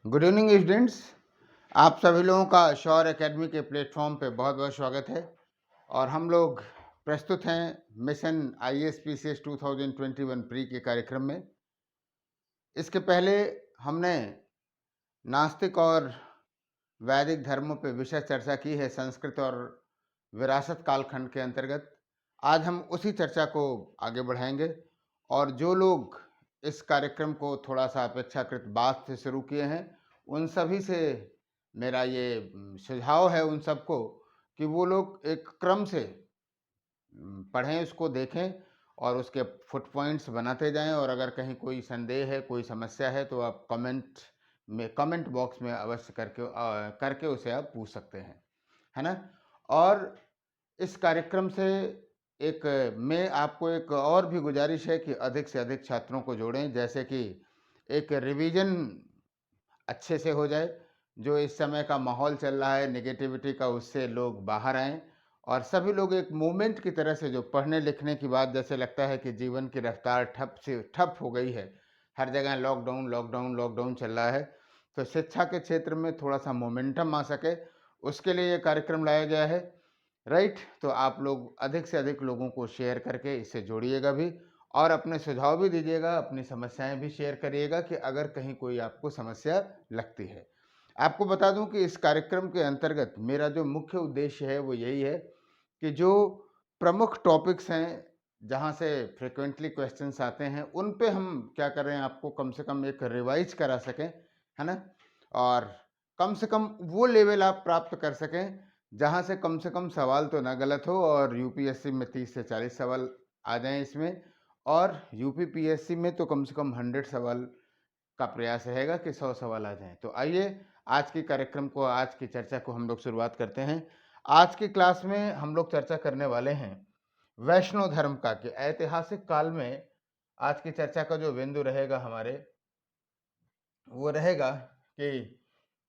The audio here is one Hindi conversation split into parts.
Good evening students. आप सभी लोगों का शौर्य एकेडमी के प्लेटफॉर्म पे बहुत बहुत स्वागत है। और हम लोग प्रस्तुत हैं मिशन IAS-PCS 2021 प्री के कार्यक्रम में। इसके पहले हमने नास्तिक और वैदिक धर्मों पे विषय चर्चा की है संस्कृत और विरासत कालखंड के अंतर्गत। आज हम उसी चर्चा को आगे बढ़ाएंगे और जो लोग इस कार्यक्रम को थोड़ा सा अपेक्षाकृत बाद से शुरू किए हैं उन सभी से मेरा ये सुझाव है उन सबको कि वो लोग एक क्रम से पढ़ें, उसको देखें और उसके फुट पॉइंट्स बनाते जाएं। और अगर कहीं कोई संदेह है, कोई समस्या है तो आप कमेंट बॉक्स में अवश्य करके उसे आप पूछ सकते हैं, है ना। और इस कार्यक्रम से मैं आपको एक और भी गुजारिश है कि अधिक से अधिक छात्रों को जोड़ें, जैसे कि एक रिवीजन अच्छे से हो जाए। जो इस समय का माहौल चल रहा है नेगेटिविटी का, उससे लोग बाहर आएँ और सभी लोग एक मूवमेंट की तरह से, जो पढ़ने लिखने की बात जैसे लगता है कि जीवन की रफ्तार ठप हो गई है, हर जगह लॉकडाउन लॉकडाउन लॉकडाउन चल रहा है, तो शिक्षा के क्षेत्र में थोड़ा सा मोमेंटम आ सके उसके लिए ये कार्यक्रम लाया गया है। राइट, तो आप लोग अधिक से अधिक लोगों को शेयर करके इससे जोड़िएगा भी और अपने सुझाव भी दीजिएगा, अपनी समस्याएं भी शेयर करिएगा कि अगर कहीं कोई आपको समस्या लगती है। आपको बता दूं कि इस कार्यक्रम के अंतर्गत मेरा जो मुख्य उद्देश्य है वो यही है कि जो प्रमुख टॉपिक्स हैं, जहां से फ्रिक्वेंटली क्वेश्चंस आते हैं, उन पे हम क्या कर रहे हैं, आपको कम से कम एक रिवाइज करा सकें, है ना। और कम से कम वो लेवल आप प्राप्त कर सकें जहां से कम सवाल तो ना गलत हो और यूपीएससी में 30 से 40 सवाल आ जाएं इसमें, और यूपीपीएससी में तो कम से कम 100 सवाल का प्रयास रहेगा कि 100 सवाल आ जाएं। तो आइए आज की चर्चा को हम लोग शुरुआत करते हैं। आज की क्लास में हम लोग चर्चा करने वाले हैं वैष्णव धर्म का, कि ऐतिहासिक काल में आज की चर्चा का जो बिंदु रहेगा हमारे, वो रहेगा कि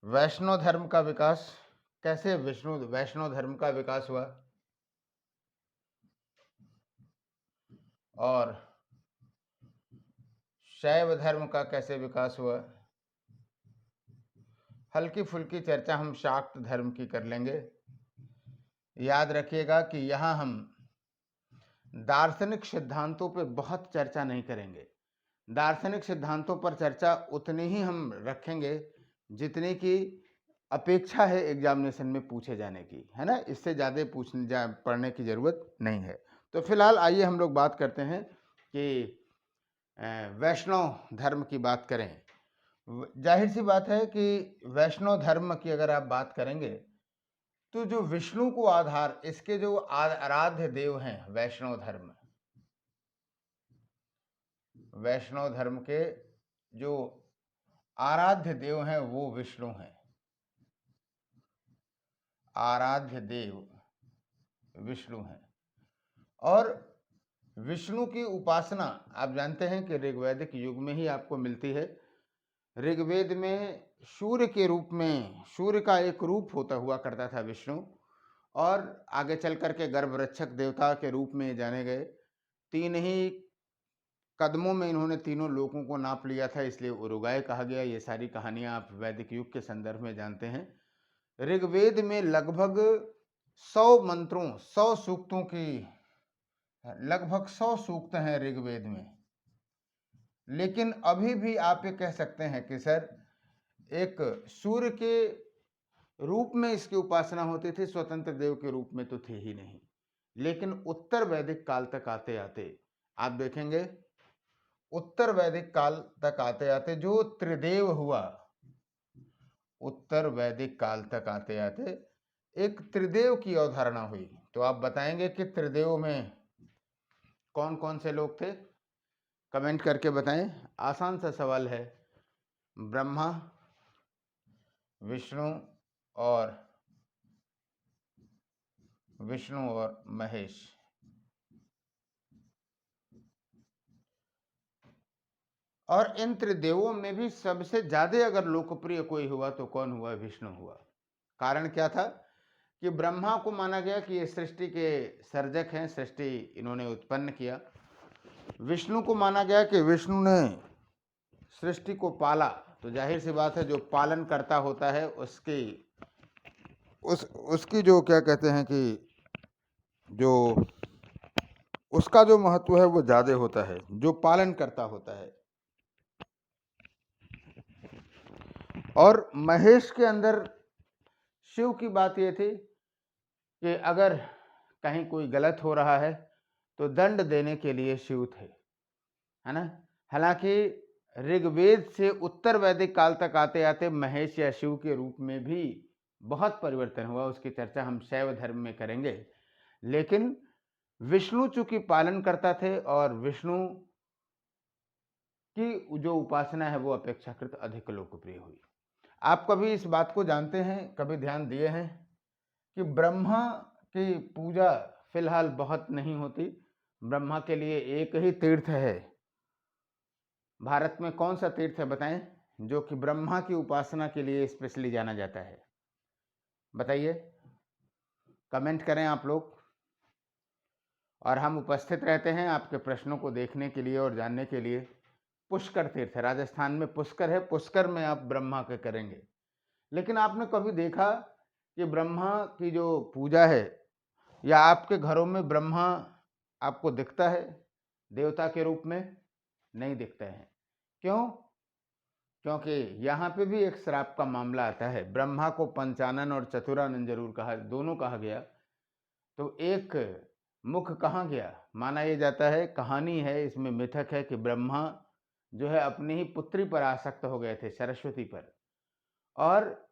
वैष्णव धर्म का विकास कैसे, वैष्णव धर्म का विकास हुआ और शैव धर्म का कैसे विकास हुआ। हल्की फुल्की चर्चा हम शाक्त धर्म की कर लेंगे। याद रखिएगा कि यहाँ हम दार्शनिक सिद्धांतों पे बहुत चर्चा नहीं करेंगे। दार्शनिक सिद्धांतों पर चर्चा उतनी ही हम रखेंगे जितनी की अपेक्षा है एग्जामिनेशन में पूछे जाने की, है ना। इससे ज़्यादा पढ़ने की ज़रूरत नहीं है। तो फिलहाल आइए हम लोग बात करते हैं कि वैष्णव धर्म की बात करें। जाहिर सी बात है कि वैष्णव धर्म की अगर आप बात करेंगे तो जो विष्णु को आधार, इसके जो आराध्य देव हैं वैष्णव धर्म के जो आराध्य देव हैं वो विष्णु हैं। आराध्य देव विष्णु हैं और विष्णु की उपासना आप जानते हैं कि ऋग्वैदिक युग में ही आपको मिलती है। ऋग्वेद में सूर्य के रूप में, सूर्य का एक रूप होता हुआ करता था विष्णु, और आगे चल करके गर्भरक्षक देवता के रूप में जाने गए। 3 ही कदमों में इन्होंने तीनों लोकों को नाप लिया था, इसलिए उरुगाय कहा गया। ये सारी कहानियां आप वैदिक युग के संदर्भ में जानते हैं। ऋग्वेद में लगभग 100 मंत्रों, 100 सूक्तों की, लगभग 100 सूक्त हैं ऋग्वेद में। लेकिन अभी भी आप ये कह सकते हैं कि सर एक सूर्य के रूप में इसकी उपासना होती थी, स्वतंत्र देव के रूप में तो थे ही नहीं। लेकिन उत्तर वैदिक काल तक आते आते आप देखेंगे, उत्तर वैदिक काल तक आते आते जो त्रिदेव हुआ, उत्तर वैदिक काल तक आते आते एक त्रिदेव की अवधारणा हुई। तो आप बताएंगे कि त्रिदेव में कौन कौन से लोग थे, कमेंट करके बताएं। आसान सा सवाल है। ब्रह्मा, विष्णु और महेश। और इन त्रिदेवों में भी सबसे ज्यादा अगर लोकप्रिय कोई हुआ तो कौन हुआ, विष्णु हुआ। कारण क्या था कि ब्रह्मा को माना गया कि ये सृष्टि के सर्जक हैं, सृष्टि इन्होंने उत्पन्न किया। विष्णु को माना गया कि विष्णु ने सृष्टि को पाला, तो जाहिर सी बात है जो पालन करता होता है उसकी जो क्या कहते हैं कि जो उसका जो महत्व है वो ज्यादा होता है, जो पालन करता होता है। और महेश के अंदर शिव की बात ये थी कि अगर कहीं कोई गलत हो रहा है तो दंड देने के लिए शिव थे, है ना। हालांकि ऋग्वेद से उत्तर वैदिक काल तक आते आते महेश या शिव के रूप में भी बहुत परिवर्तन हुआ, उसकी चर्चा हम शैव धर्म में करेंगे। लेकिन विष्णु चूंकि पालन करता थे और विष्णु की जो उपासना है वो अपेक्षाकृत अधिक लोकप्रिय हुई। आप कभी इस बात को जानते हैं, कभी ध्यान दिए हैं कि ब्रह्मा की पूजा फिलहाल बहुत नहीं होती। ब्रह्मा के लिए एक ही तीर्थ है भारत में। कौन सा तीर्थ है बताएं, जो कि ब्रह्मा की उपासना के लिए स्पेशली जाना जाता है? बताइए, कमेंट करें आप लोग। और हम उपस्थित रहते हैं आपके प्रश्नों को देखने के लिए और जानने के लिए। पुष्कर तीर्थ है, राजस्थान में पुष्कर है, पुष्कर में आप ब्रह्मा के करेंगे। लेकिन आपने कभी देखा कि ब्रह्मा की जो पूजा है या आपके घरों में ब्रह्मा आपको दिखता है देवता के रूप में? नहीं दिखता है। क्यों? क्योंकि यहाँ पे भी एक श्राप का मामला आता है। ब्रह्मा को पंचानन और चतुरानन जरूर कहा, दोनों कहा गया। तो एक मुख कहाँ गया? माना यह जाता है, कहानी है इसमें, मिथक है कि ब्रह्मा जो है अपनी ही पुत्री पर आसक्त हो गए थे, सरस्वती पर। और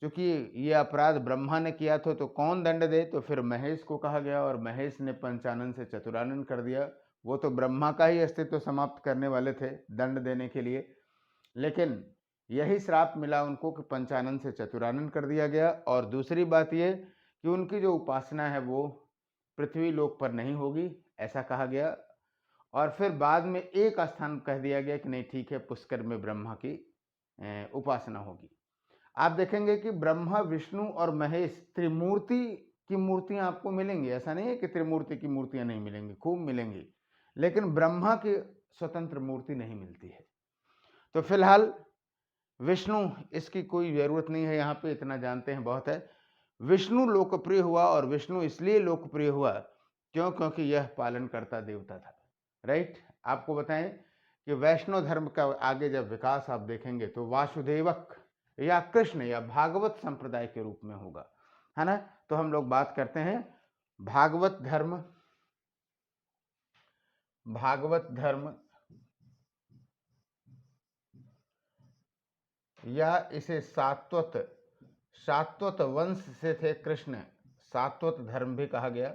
क्योंकि ये अपराध ब्रह्मा ने किया था तो कौन दंड दे? तो फिर महेश को कहा गया और महेश ने पंचानन से चतुरानन कर दिया। वो तो ब्रह्मा का ही अस्तित्व समाप्त करने वाले थे दंड देने के लिए, लेकिन यही श्राप मिला उनको कि पंचानन से चतुरानन कर दिया गया। और दूसरी बात ये कि उनकी जो उपासना है वो पृथ्वी लोक पर नहीं होगी, ऐसा कहा गया। और फिर बाद में एक स्थान कह दिया गया कि नहीं ठीक है, पुष्कर में ब्रह्मा की उपासना होगी। आप देखेंगे कि ब्रह्मा, विष्णु और महेश त्रिमूर्ति की मूर्तियां आपको मिलेंगी। ऐसा नहीं है कि त्रिमूर्ति की मूर्तियां नहीं मिलेंगी, खूब मिलेंगी, लेकिन ब्रह्मा की स्वतंत्र मूर्ति नहीं मिलती है। तो फिलहाल विष्णु, इसकी कोई जरूरत नहीं है, यहाँ पे इतना जानते हैं बहुत है। विष्णु लोकप्रिय हुआ और विष्णु इसलिए लोकप्रिय हुआ क्योंकि यह पालन करता देवता था, राइट। आपको बताएं कि वैष्णव धर्म का आगे जब विकास आप देखेंगे तो वासुदेवक या कृष्ण या भागवत संप्रदाय के रूप में होगा, है ना। तो हम लोग बात करते हैं भागवत धर्म। भागवत धर्म या इसे सात्वत वंश से थे कृष्ण, सात्वत धर्म भी कहा गया।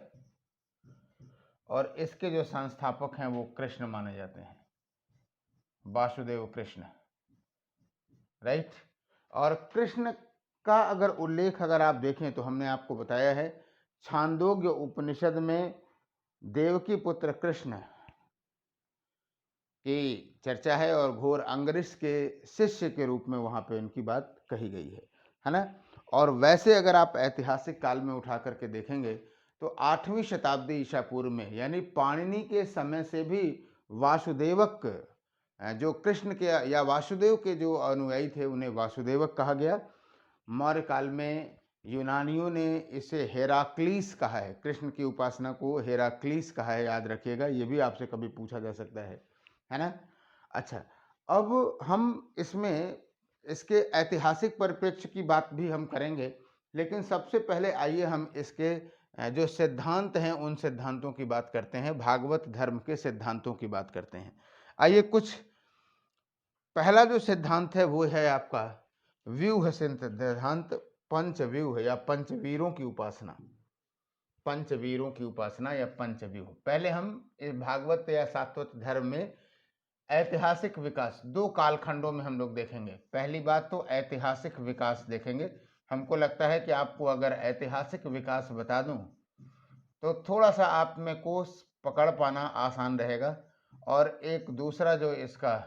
और इसके जो संस्थापक हैं वो कृष्ण माने जाते हैं, वासुदेव कृष्ण, राइट। और कृष्ण का अगर उल्लेख अगर आप देखें तो हमने आपको बताया है छांदोग्य उपनिषद में देवकी पुत्र कृष्ण की चर्चा है और घोर अंगरिश के शिष्य के रूप में वहां पे उनकी बात कही गई है ना। और वैसे अगर आप ऐतिहासिक काल में उठा करके देखेंगे तो 8वीं शताब्दी ईसा पूर्व में, यानी पाणिनि के समय से भी वासुदेवक, जो कृष्ण के या वासुदेव के जो अनुयायी थे उन्हें वासुदेवक कहा गया। मौर्य काल में यूनानियों ने इसे हेराक्लीस कहा है, कृष्ण की उपासना को हेराक्लीस कहा है, याद रखिएगा, ये भी आपसे कभी पूछा जा सकता है ना। अच्छा, अब हम इसमें इसके ऐतिहासिक परिप्रेक्ष्य की बात भी हम करेंगे, लेकिन सबसे पहले आइए हम इसके जो सिद्धांत हैं उन सिद्धांतों की बात करते हैं, भागवत धर्म के सिद्धांतों की बात करते हैं। आइए, कुछ पहला जो सिद्धांत है वो है आपका व्यूह सिद्धांत, पंचव्यूह या पंचवीरों की उपासना, पंचवीरों की उपासना या पंचव्यूह। पहले हम इस भागवत या सात्वत धर्म में ऐतिहासिक विकास दो कालखंडों में हम लोग देखेंगे। पहली बात तो ऐतिहासिक विकास देखेंगे। हमको लगता है कि आपको अगर ऐतिहासिक विकास बता दूं तो थोड़ा सा आप में को पकड़ पाना आसान रहेगा। और एक दूसरा जो इसका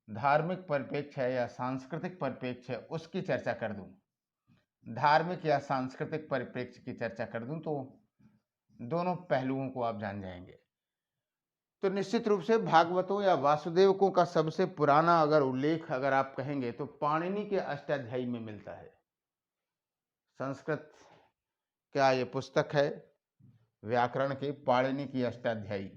धार्मिक परिप्रेक्ष्य है या सांस्कृतिक परिप्रेक्ष्य है उसकी चर्चा कर दूं, धार्मिक या सांस्कृतिक परिप्रेक्ष्य की चर्चा कर दूं तो दोनों पहलुओं को आप जान जाएंगे। तो निश्चित रूप से भागवतों या वासुदेवकों का सबसे पुराना अगर उल्लेख अगर आप कहेंगे तो पाणिनि के अष्टाध्यायी में मिलता है। संस्कृत का ये पुस्तक है व्याकरण की, पाणिनि की अष्टाध्यायी,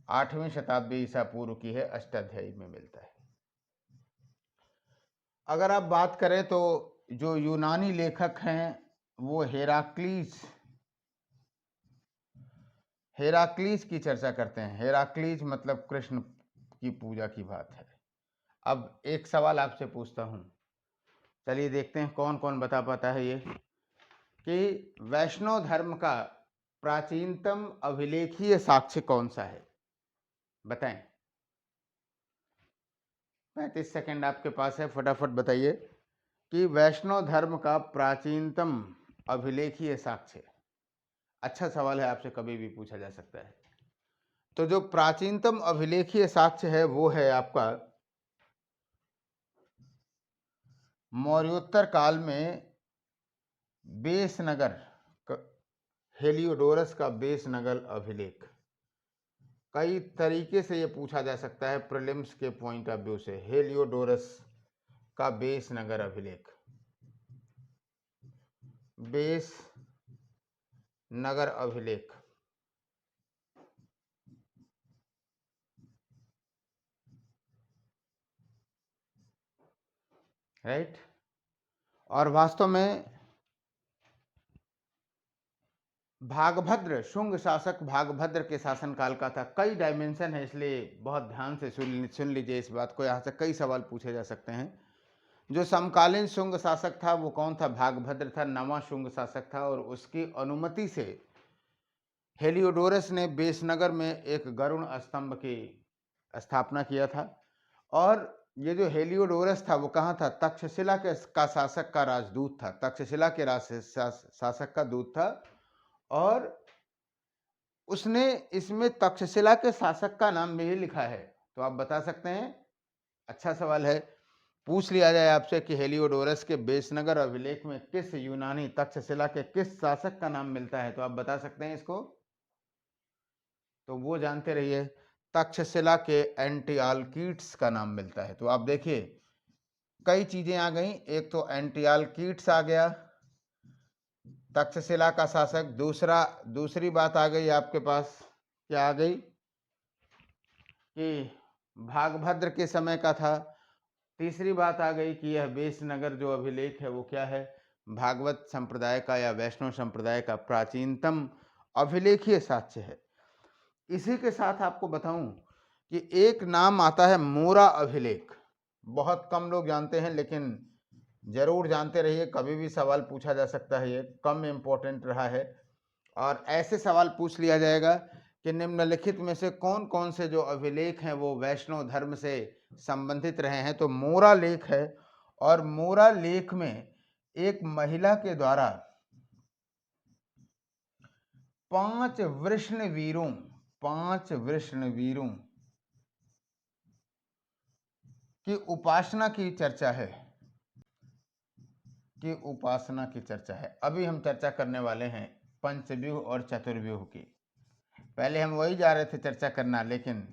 8वीं शताब्दी ईसा पूर्व की है, अष्टाध्यायी में मिलता है। अगर आप बात करें तो जो यूनानी लेखक हैं वो हेराक्लीस की चर्चा करते हैं। हेराक्लीस मतलब कृष्ण की पूजा की बात है। अब एक सवाल आपसे पूछता हूं, चलिए देखते हैं कौन कौन बता पाता है ये, कि वैष्णव धर्म का प्राचीनतम अभिलेखीय साक्ष्य कौन सा है, बताएं। 35 सेकंड आपके पास है, फटाफट बताइए कि वैष्णव धर्म का प्राचीनतम अभिलेखीय साक्ष्य। अच्छा सवाल है, आपसे कभी भी पूछा जा सकता है। तो जो प्राचीनतम अभिलेखीय साक्ष्य है वो है आपका मौर्योत्तर काल में बेसनगर, हेलियोडोरस का बेसनगर अभिलेख। कई तरीके से ये पूछा जा सकता है प्रीलिम्स के पॉइंट ऑफ व्यू से। हेलियोडोरस का बेसनगर अभिलेख, बेसनगर अभिलेख, राइट। और वास्तव में भागभद्र, शुंग शासक भागभद्र के शासनकाल का था। कई डायमेंशन है, इसलिए बहुत ध्यान से सुन लीजिए इस बात को, यहाँ से कई सवाल पूछे जा सकते हैं। जो समकालीन शुंग शासक था वो कौन था, भागभद्र था, नवा शुंग शासक था, और उसकी अनुमति से हेलियोडोरस ने बेसनगर में एक गरुण स्तंभ की स्थापना किया था। और ये जो हेलियोडोरस था वो कहाँ था, तक्षशिला के का शासक का राजदूत था, तक्षशिला के शासक का दूत था। और उसने इसमें तक्षशिला के शासक का नाम भी लिखा है। तो आप बता सकते हैं, अच्छा सवाल है, पूछ लिया जाए आपसे कि हेलियोडोरस के बेसनगर अभिलेख में किस यूनानी तक्षशिला के किस शासक का नाम मिलता है, तो आप बता सकते हैं इसको। तो वो जानते रहिए, तक्षशिला के एंटियालकीट्स का नाम मिलता है। तो आप देखिए कई चीजें आ गई, एक तो एंटियालकीट्स आ गया, तक्षशिला का शासक। दूसरी बात आ गई आपके पास, क्या आ गई, कि भागभद्र के समय का था। तीसरी बात आ गई कि यह बेसनगर जो अभिलेख है वो क्या है, भागवत संप्रदाय का या वैष्णव संप्रदाय का प्राचीनतम अभिलेखीय साक्ष्य है। इसी के साथ आपको बताऊं कि एक नाम आता है मोरा अभिलेख। बहुत कम लोग जानते हैं, लेकिन जरूर जानते रहिए, कभी भी सवाल पूछा जा सकता है, ये कम इम्पोर्टेंट रहा है। और ऐसे सवाल पूछ लिया जाएगा कि निम्नलिखित में से कौन कौन से जो अभिलेख हैं वो वैष्णव धर्म से संबंधित रहे हैं। तो मोरा लेख है, और मोरा लेख में एक महिला के द्वारा 5 वृष्णवीरों की उपासना की चर्चा है, अभी हम चर्चा करने वाले हैं पंचव्यूह और चतुर्व्यूह की। पहले हम वही जा रहे थे चर्चा करना, लेकिन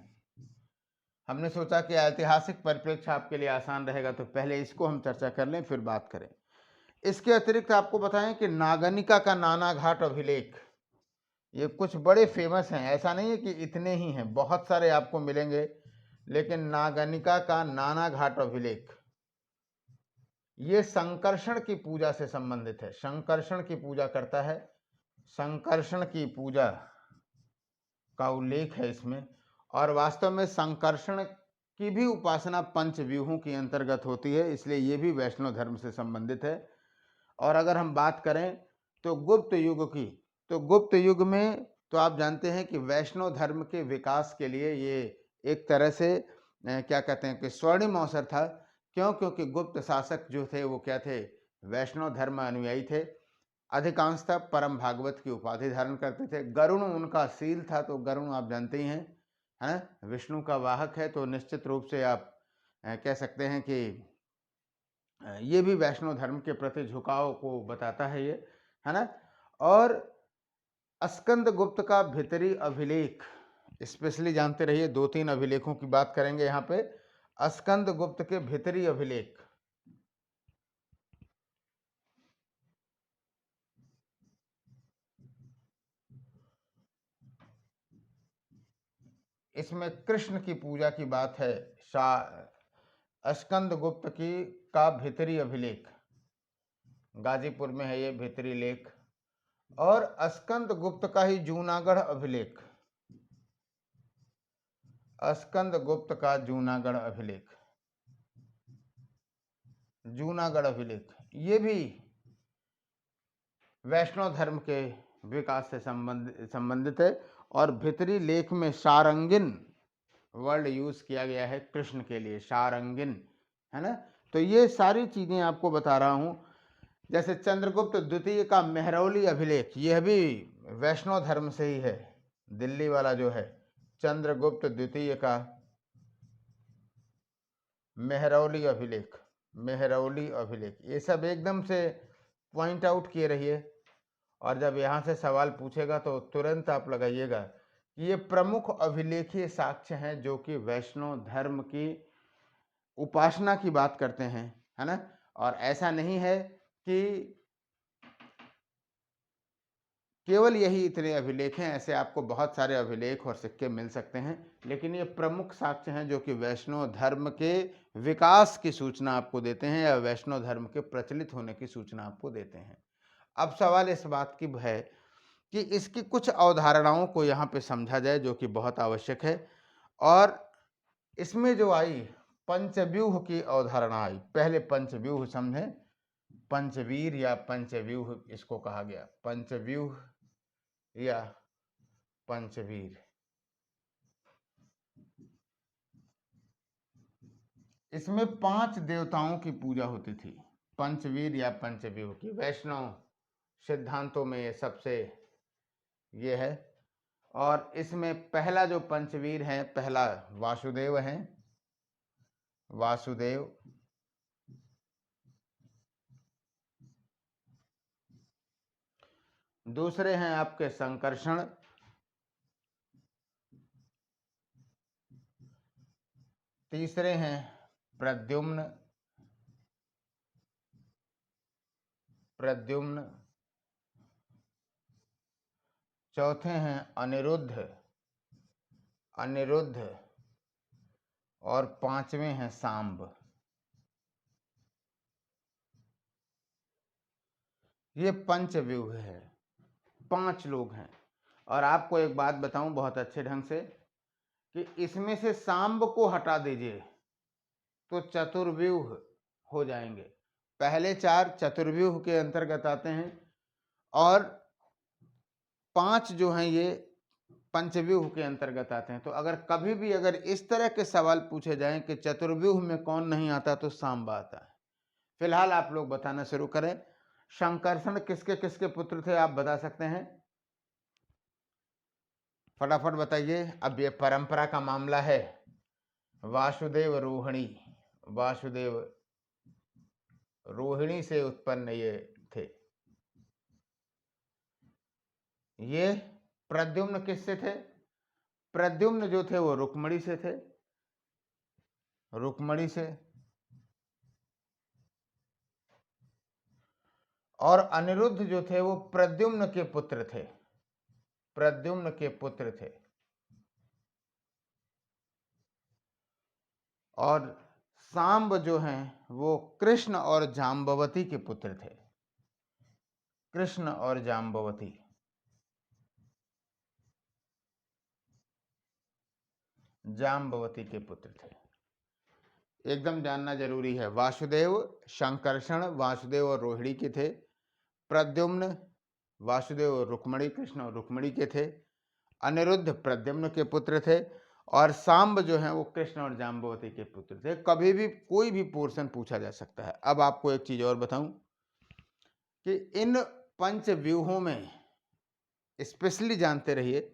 हमने सोचा कि ऐतिहासिक परिप्रेक्ष्य आपके लिए आसान रहेगा, तो पहले इसको हम चर्चा कर लें फिर बात करें। इसके अतिरिक्त आपको बताएं कि नागनिका का नाना घाट अभिलेख, ये कुछ बड़े फेमस हैं, ऐसा नहीं है कि इतने ही हैं, बहुत सारे आपको मिलेंगे, लेकिन नागनिका का नाना घाट अभिलेख ये संकर्षण की पूजा से संबंधित है। संकर्षण की पूजा करता है, संकर्षण की पूजा का उल्लेख है इसमें। और वास्तव में संकर्षण की भी उपासना पंचव्यूहों के अंतर्गत होती है, इसलिए ये भी वैष्णव धर्म से संबंधित है। और अगर हम बात करें तो गुप्त युग की, तो गुप्त युग में तो आप जानते हैं कि वैष्णव धर्म के विकास के लिए ये एक तरह से क्या कहते हैं कि स्वर्णिम अवसर था। क्यों, क्योंकि गुप्त शासक जो थे वो क्या थे, वैष्णव धर्म अनुयायी थे, अधिकांशतः परम भागवत की उपाधि धारण करते थे। गरुण उनका सील था, तो गरुण आप जानते ही हैं, है विष्णु का वाहक है, तो निश्चित रूप से आप कह सकते हैं कि ये भी वैष्णव धर्म के प्रति झुकाव को बताता है ये, है ना। और स्कंद गुप्त का भीतरी अभिलेख स्पेशली जानते रहिए, 2-3 अभिलेखों की बात करेंगे यहाँ पे। स्कंद गुप्त के भीतरी अभिलेख, इसमें कृष्ण की पूजा की बात है। स्कंद गुप्त की का भीतरी अभिलेख, गाजीपुर में है ये भीतरी लेख। और स्कंद गुप्त का ही जूनागढ़ अभिलेख, स्कंद गुप्त का जूनागढ़ अभिलेख, जूनागढ़ अभिलेख ये भी वैष्णव धर्म के विकास से संबंधित है। और भीतरी लेख में सारंगिन वर्ड यूज किया गया है कृष्ण के लिए, सारंगिन, है ना। तो ये सारी चीजें आपको बता रहा हूं। जैसे चंद्रगुप्त द्वितीय का मेहरौली अभिलेख, यह भी वैष्णव धर्म से ही है, दिल्ली वाला जो है चंद्रगुप्त द्वितीय का मेहरौली अभिलेख, मेहरौली अभिलेख, ये सब एकदम से पॉइंट आउट किए रहिए। और जब यहाँ से सवाल पूछेगा तो तुरंत आप लगाइएगा कि ये प्रमुख अभिलेखीय साक्ष्य हैं जो कि वैष्णव धर्म की उपासना की बात करते हैं, है ना। और ऐसा नहीं है कि केवल यही इतने अभिलेख हैं, ऐसे आपको बहुत सारे अभिलेख और सिक्के मिल सकते हैं, लेकिन ये प्रमुख साक्ष्य हैं जो कि वैष्णव धर्म के विकास की सूचना आपको देते हैं या वैष्णव धर्म के प्रचलित होने की सूचना आपको देते हैं। अब सवाल इस बात की है कि इसकी कुछ अवधारणाओं को यहाँ पे समझा जाए जो कि बहुत आवश्यक है। और इसमें जो आई पंचव्यूह की अवधारणा आई, पहले पंचव्यूह समझें, पंचवीर या पंचव्यूह इसको कहा गया, पंचव्यूह या पंचवीर। इसमें 5 देवताओं की पूजा होती थी, पंचवीर या पंचव्यूह की। वैष्णव सिद्धांतों में ये सबसे ये है। और इसमें पहला जो पंचवीर है, पहला वासुदेव है, वासुदेव। दूसरे हैं आपके संकर्षण, तीसरे हैं प्रद्युम्न, प्रद्युम्न, चौथे हैं अनिरुद्ध, अनिरुद्ध, और पांचवें हैं सांब। ये पंचव्यूह है, 5 लोग हैं। और आपको एक बात बताऊं बहुत अच्छे ढंग से कि इसमें से सांब को हटा दीजिए तो चतुर्व्यूह हो जाएंगे। पहले 4 चतुर्व्यूह के अंतर्गत आते हैं और 5 जो हैं ये पंचव्यूह के अंतर्गत आते हैं। तो अगर कभी भी अगर इस तरह के सवाल पूछे जाएं कि चतुर्व्यूह में कौन नहीं आता तो सांब आता है। फिलहाल आप लोग बताना शुरू करें, शंकरषण किसके किसके पुत्र थे, आप बता सकते हैं, फटाफट बताइए। अब ये परंपरा का मामला है। वासुदेव रोहिणी, वासुदेव रोहिणी से उत्पन्न ये थे। ये प्रद्युम्न किससे थे, प्रद्युम्न जो थे वो रुक्मणी से थे, रुक्मणी से। और अनिरुद्ध जो थे वो प्रद्युम्न के पुत्र थे, प्रद्युम्न के पुत्र थे। और सांब जो हैं वो कृष्ण और जाम्बवती के पुत्र थे, कृष्ण और जाम्बवती, जाम्बवती के पुत्र थे। एकदम जानना जरूरी है। वासुदेव शंकरषण वासुदेव और रोहिणी के थे, प्रद्युम्न वासुदेव और रुक्मणी, कृष्ण और रुक्मणी के थे, अनिरुद्ध प्रद्युम्न के पुत्र थे, और सांब जो हैं वो कृष्ण और जाम्बवती के पुत्र थे। कभी भी कोई भी पोर्शन पूछा जा सकता है। अब आपको एक चीज और बताऊं कि इन पंचव्यूहों में स्पेशली जानते रहिए,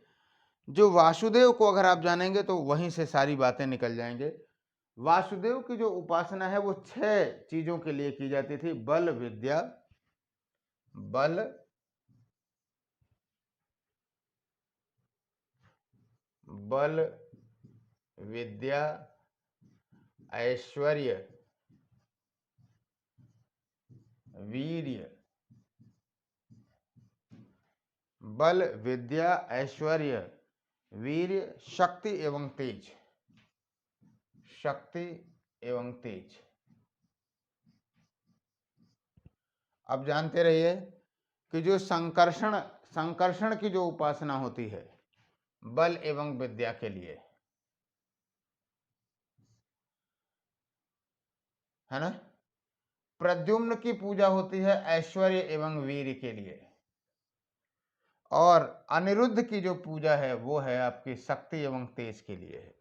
जो वासुदेव को अगर आप जानेंगे तो वहीं से सारी बातें निकल जाएंगे। वासुदेव की जो उपासना है वो 6 चीजों के लिए की जाती थी, बल विद्या, बल बल, विद्या, ऐश्वर्य, वीर्य। बल, विद्या, ऐश्वर्य, वीर्य, शक्ति एवं तेज। शक्ति एवं तेज। अब जानते रहिए कि जो संकर्षण की जो उपासना होती है बल एवं विद्या के लिए, है ना, प्रद्युम्न की पूजा होती है ऐश्वर्य एवं वीर के लिए, और अनिरुद्ध की जो पूजा है वो है आपकी शक्ति एवं तेज के लिए है।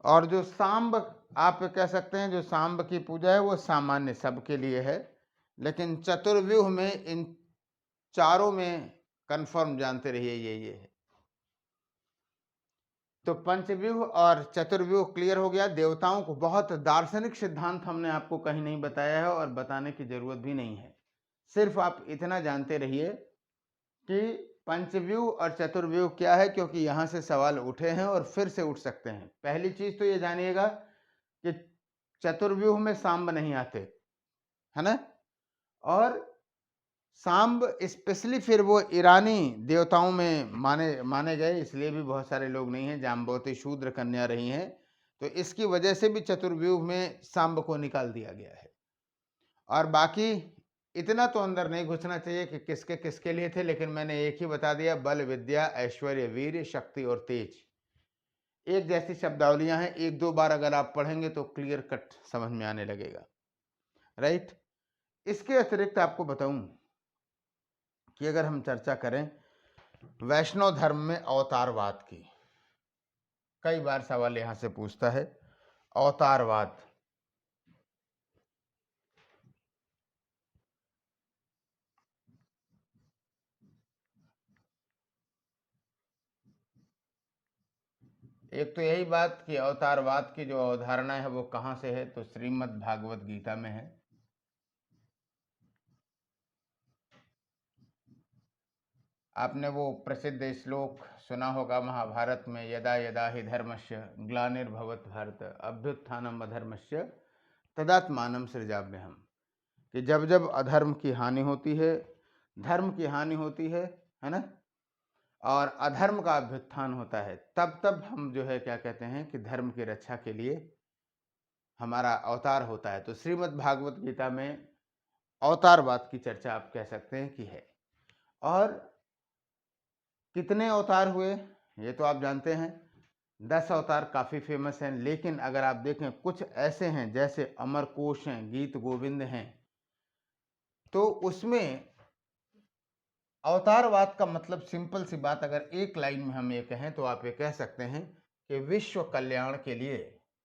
और जो सांब, आप कह सकते हैं जो सांब की पूजा है वो सामान्य सबके लिए है, लेकिन चतुर्व्यूह में इन चारों में कंफर्म जानते रहिए ये है। तो पंचव्यूह और चतुर्व्यूह क्लियर हो गया। देवताओं को बहुत दार्शनिक सिद्धांत हमने आपको कहीं नहीं बताया है और बताने की जरूरत भी नहीं है। सिर्फ आप इतना जानते रहिए कि पंचव्यूह और चतुर्व्यूह क्या है, क्योंकि यहां से सवाल उठे हैं और फिर से उठ सकते हैं। पहली चीज तो ये जानिएगा कि चतुर्व्यूह में सांब नहीं आते, है ना, और सांब स्पेशली फिर वो ईरानी देवताओं में माने गए, इसलिए भी बहुत सारे लोग नहीं हैं। जाम्बवती शूद्र कन्या रही हैं, तो इसकी वजह से भी चतुर्व्यूह में सांब को निकाल दिया गया है। और बाकी इतना तो अंदर नहीं घुसना चाहिए कि किसके किसके लिए थे, लेकिन मैंने एक ही बता दिया, बल, विद्या, ऐश्वर्य, वीर्य, शक्ति और तेज। एक जैसी शब्दावलियां हैं, एक दो बार अगर आप पढ़ेंगे तो क्लियर कट समझ में आने लगेगा, राइट। इसके अतिरिक्त आपको बताऊं कि अगर हम चर्चा करें वैष्णव धर्म में अवतारवाद की, कई बार सवाल यहां से पूछता है अवतारवाद। एक तो यही बात कि अवतारवाद की जो अवधारणा है वो कहां से है, तो श्रीमद् भागवत गीता में है। आपने वो प्रसिद्ध श्लोक सुना होगा महाभारत में, यदा यदा हि धर्मस्य ग्लानिर्भवत भारत अभ्युत्थानम अधर्मस्य तदात्मानं सृजाम्यहम्, कि जब जब अधर्म की हानि होती है, धर्म की हानि होती है ना, और अधर्म का अभ्युत्थान होता है, तब तब हम जो है क्या कहते हैं कि धर्म की रक्षा के लिए हमारा अवतार होता है। तो श्रीमद् भागवत गीता में अवतारवाद की चर्चा आप कह सकते हैं कि है। और कितने अवतार हुए ये तो आप जानते हैं, 10 अवतार काफ़ी फेमस हैं, लेकिन अगर आप देखें कुछ ऐसे हैं जैसे अमरकोश हैं, गीत गोविंद हैं, तो उसमें अवतारवाद का मतलब सिंपल सी बात अगर एक लाइन में हम ये कहें तो आप ये कह सकते हैं कि विश्व कल्याण के लिए,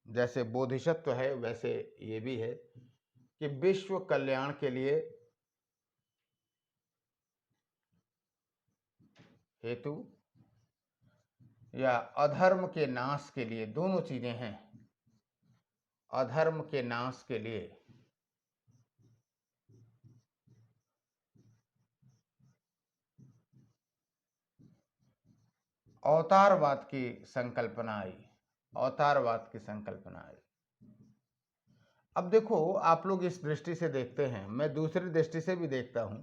जैसे बोधिसत्व है वैसे ये भी है कि विश्व कल्याण के लिए हेतु या अधर्म के नाश के लिए, दोनों चीजें हैं, अधर्म के नाश के लिए अवतारवाद की संकल्पना आई, अवतारवाद की संकल्पना आई। अब देखो आप लोग इस दृष्टि से देखते हैं, मैं दूसरी दृष्टि से भी देखता हूं।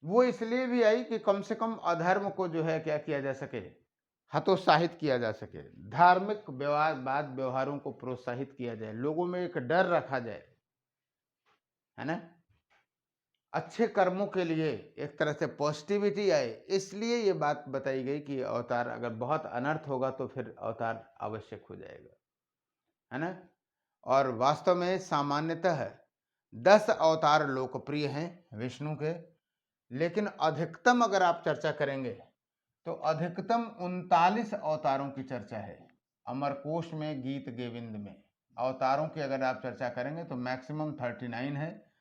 वो इसलिए भी आई कि कम से कम अधर्म को जो है क्या किया जा सके, हतोत्साहित किया जा सके, धार्मिक वाद व्यवहारों को प्रोत्साहित किया जाए, लोगों में एक डर रखा जाए, है ना, अच्छे कर्मों के लिए एक तरह से पॉजिटिविटी आए, इसलिए ये बात बताई गई कि अवतार अगर बहुत अनर्थ होगा तो फिर अवतार आवश्यक हो जाएगा, है ना। और वास्तव में सामान्यतः 10 अवतार लोकप्रिय हैं विष्णु के, लेकिन अधिकतम अगर आप चर्चा करेंगे तो अधिकतम 39 अवतारों की चर्चा है अमरकोश में, गीत गोविंद में। अवतारों की अगर आप चर्चा करेंगे तो मैक्सिमम 39 है,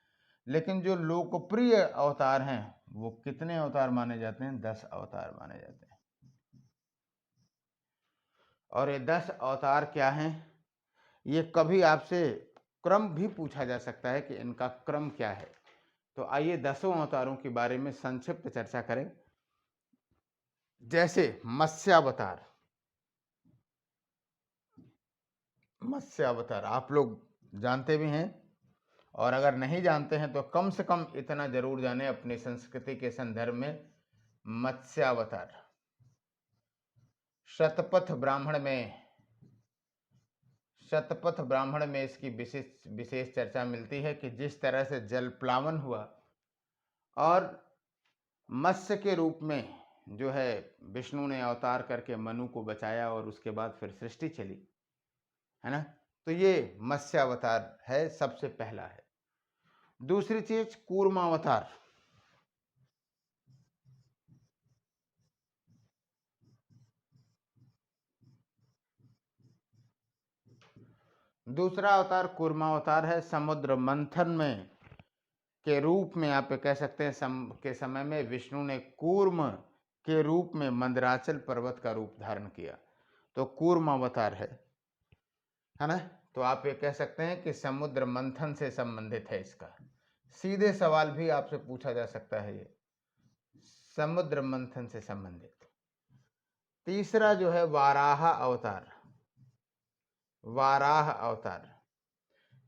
लेकिन जो लोकप्रिय अवतार हैं वो कितने अवतार माने जाते हैं, 10 अवतार माने जाते हैं। और ये 10 अवतार क्या हैं, ये कभी आपसे क्रम भी पूछा जा सकता है कि इनका क्रम क्या है। तो आइए 10 अवतारों के बारे में संक्षिप्त चर्चा करें। जैसे मत्स्यावतार। मत्स्यावतार आप लोग जानते भी हैं, और अगर नहीं जानते हैं तो कम से कम इतना जरूर जानें अपनी संस्कृति के संदर्भ में। मत्स्यावतार शतपथ ब्राह्मण में इसकी विशेष विशेष चर्चा मिलती है कि जिस तरह से जल प्लावन हुआ और मत्स्य के रूप में जो है विष्णु ने अवतार करके मनु को बचाया और उसके बाद फिर सृष्टि चली, है ना। तो ये मत्स्यावतार है, सबसे पहला है। दूसरी चीज कूर्मावतार। दूसरा अवतार कूर्मावतार है। समुद्र मंथन में के रूप में आप कह सकते हैं के समय में विष्णु ने कूर्म के रूप में मंदराचल पर्वत का रूप धारण किया, तो कूर्मावतार है ना। तो आप ये कह सकते हैं कि समुद्र मंथन से संबंधित है। इसका सीधे सवाल भी आपसे पूछा जा सकता है, ये समुद्र मंथन से संबंधित। तीसरा जो है वाराह अवतार। वाराह अवतार,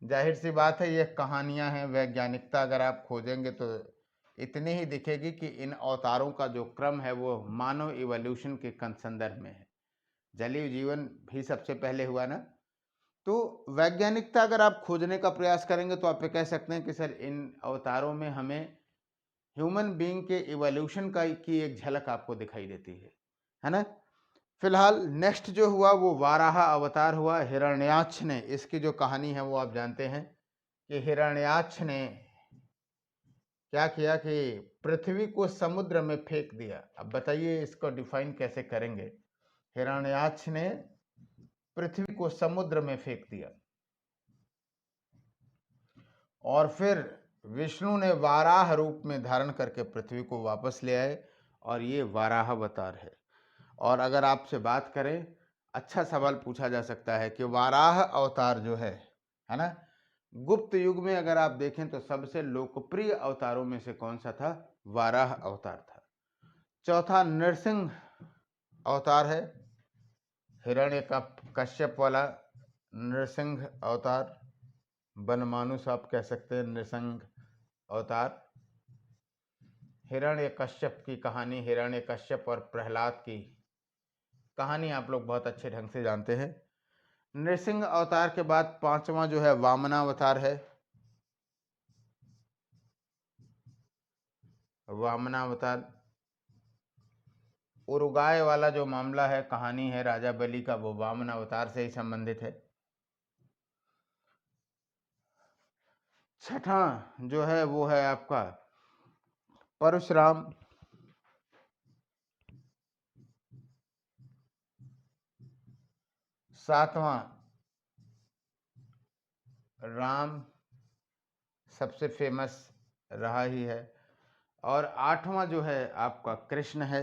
जाहिर सी बात है ये कहानियां हैं, वैज्ञानिकता अगर आप खोजेंगे तो इतनी ही दिखेगी कि इन अवतारों का जो क्रम है वो मानव इवोल्यूशन के संदर्भ में है। जलीय जीवन भी सबसे पहले हुआ ना। तो वैज्ञानिकता अगर आप खोजने का प्रयास करेंगे तो आप ये कह सकते हैं कि सर इन अवतारों में हमें ह्यूमन बीइंग के इवोल्यूशन की एक झलक आपको दिखाई देती है ना। फिलहाल नेक्स्ट जो हुआ वो वाराह अवतार हुआ। हिरण्याक्ष ने, इसकी जो कहानी है वो आप जानते हैं कि हिरण्याक्ष ने क्या किया कि पृथ्वी को समुद्र में फेंक दिया। अब बताइए इसको डिफाइन कैसे करेंगे। हिरण्याक्ष ने पृथ्वी को समुद्र में फेंक दिया और फिर विष्णु ने वाराह रूप में धारण करके पृथ्वी को वापस ले आए, और ये वाराह अवतार है। और अगर आपसे बात करें, अच्छा सवाल पूछा जा सकता है कि वाराह अवतार जो है ना, गुप्त युग में अगर आप देखें तो सबसे लोकप्रिय अवतारों में से कौन सा था? वाराह अवतार था। चौथा नृसिंह अवतार है, हिरण्य कश्यप वाला नृसिंह अवतार, बनमानुष आप कह सकते हैं नृसिंह अवतार। हिरण्य कश्यप की कहानी, हिरण्य कश्यप और प्रहलाद की कहानी आप लोग बहुत अच्छे ढंग से जानते हैं। नृसिंह अवतार के बाद पांचवा जो है वामनावतार है। वामनावतार उरुगाय वाला जो मामला है, कहानी है राजा बलि का, वो वामन अवतार से ही संबंधित है। छठा जो है वो है आपका परशुराम। सातवां राम, सबसे फेमस रहा ही है। और आठवां जो है आपका कृष्ण है।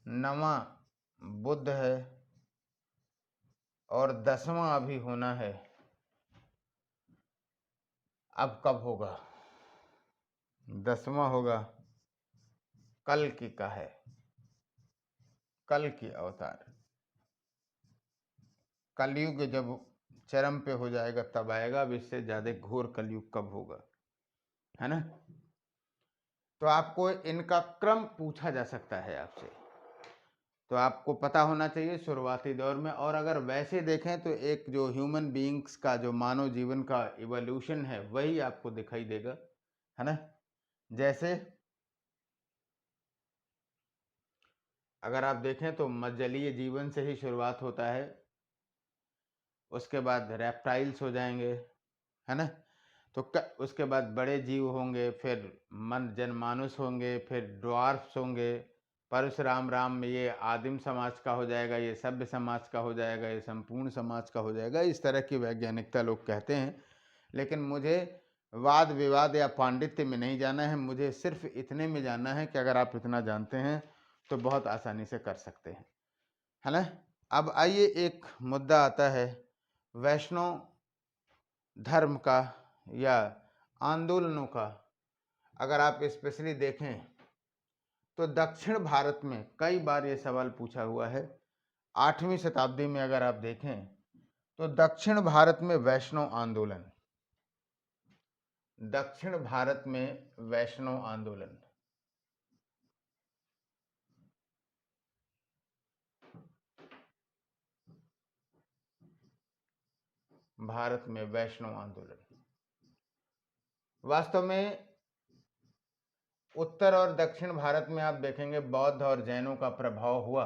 नवां बुद्ध है। और 10वां अभी होना है। अब कब होगा? 10वां होगा कल्कि का है, कल्कि अवतार। कलयुग जब चरम पे हो जाएगा तब आएगा, अब इससे ज्यादा घोर कलयुग कब होगा, है ना। तो आपको इनका क्रम पूछा जा सकता है आपसे, तो आपको पता होना चाहिए शुरुआती दौर में। और अगर वैसे देखें तो एक जो ह्यूमन बीइंग्स का जो मानव जीवन का इवोल्यूशन है वही आपको दिखाई देगा, है ना। जैसे अगर आप देखें तो जलीय जीवन से ही शुरुआत होता है, उसके बाद रेप्टाइल्स हो जाएंगे, है ना। तो उसके बाद बड़े जीव होंगे, फिर जनमानुष होंगे, फिर ड्वार्फ्स होंगे, परशुराम राम, ये आदिम समाज का हो जाएगा, ये सभ्य समाज का हो जाएगा, ये संपूर्ण समाज का हो जाएगा। इस तरह की वैज्ञानिकता लोग कहते हैं, लेकिन मुझे वाद विवाद या पांडित्य में नहीं जाना है। मुझे सिर्फ इतने में जानना है कि अगर आप इतना जानते हैं तो बहुत आसानी से कर सकते हैं, है ना। अब आइए एक मुद्दा आता है वैष्णव धर्म का या आंदोलनों का। अगर आप स्पेशली देखें तो दक्षिण भारत में कई बार ये सवाल पूछा हुआ है। 8वीं शताब्दी में अगर आप देखें तो दक्षिण भारत में वैष्णव आंदोलन, दक्षिण भारत में वैष्णव आंदोलन, भारत में वैष्णव आंदोलन, वास्तव में उत्तर और दक्षिण भारत में आप देखेंगे बौद्ध और जैनों का प्रभाव हुआ,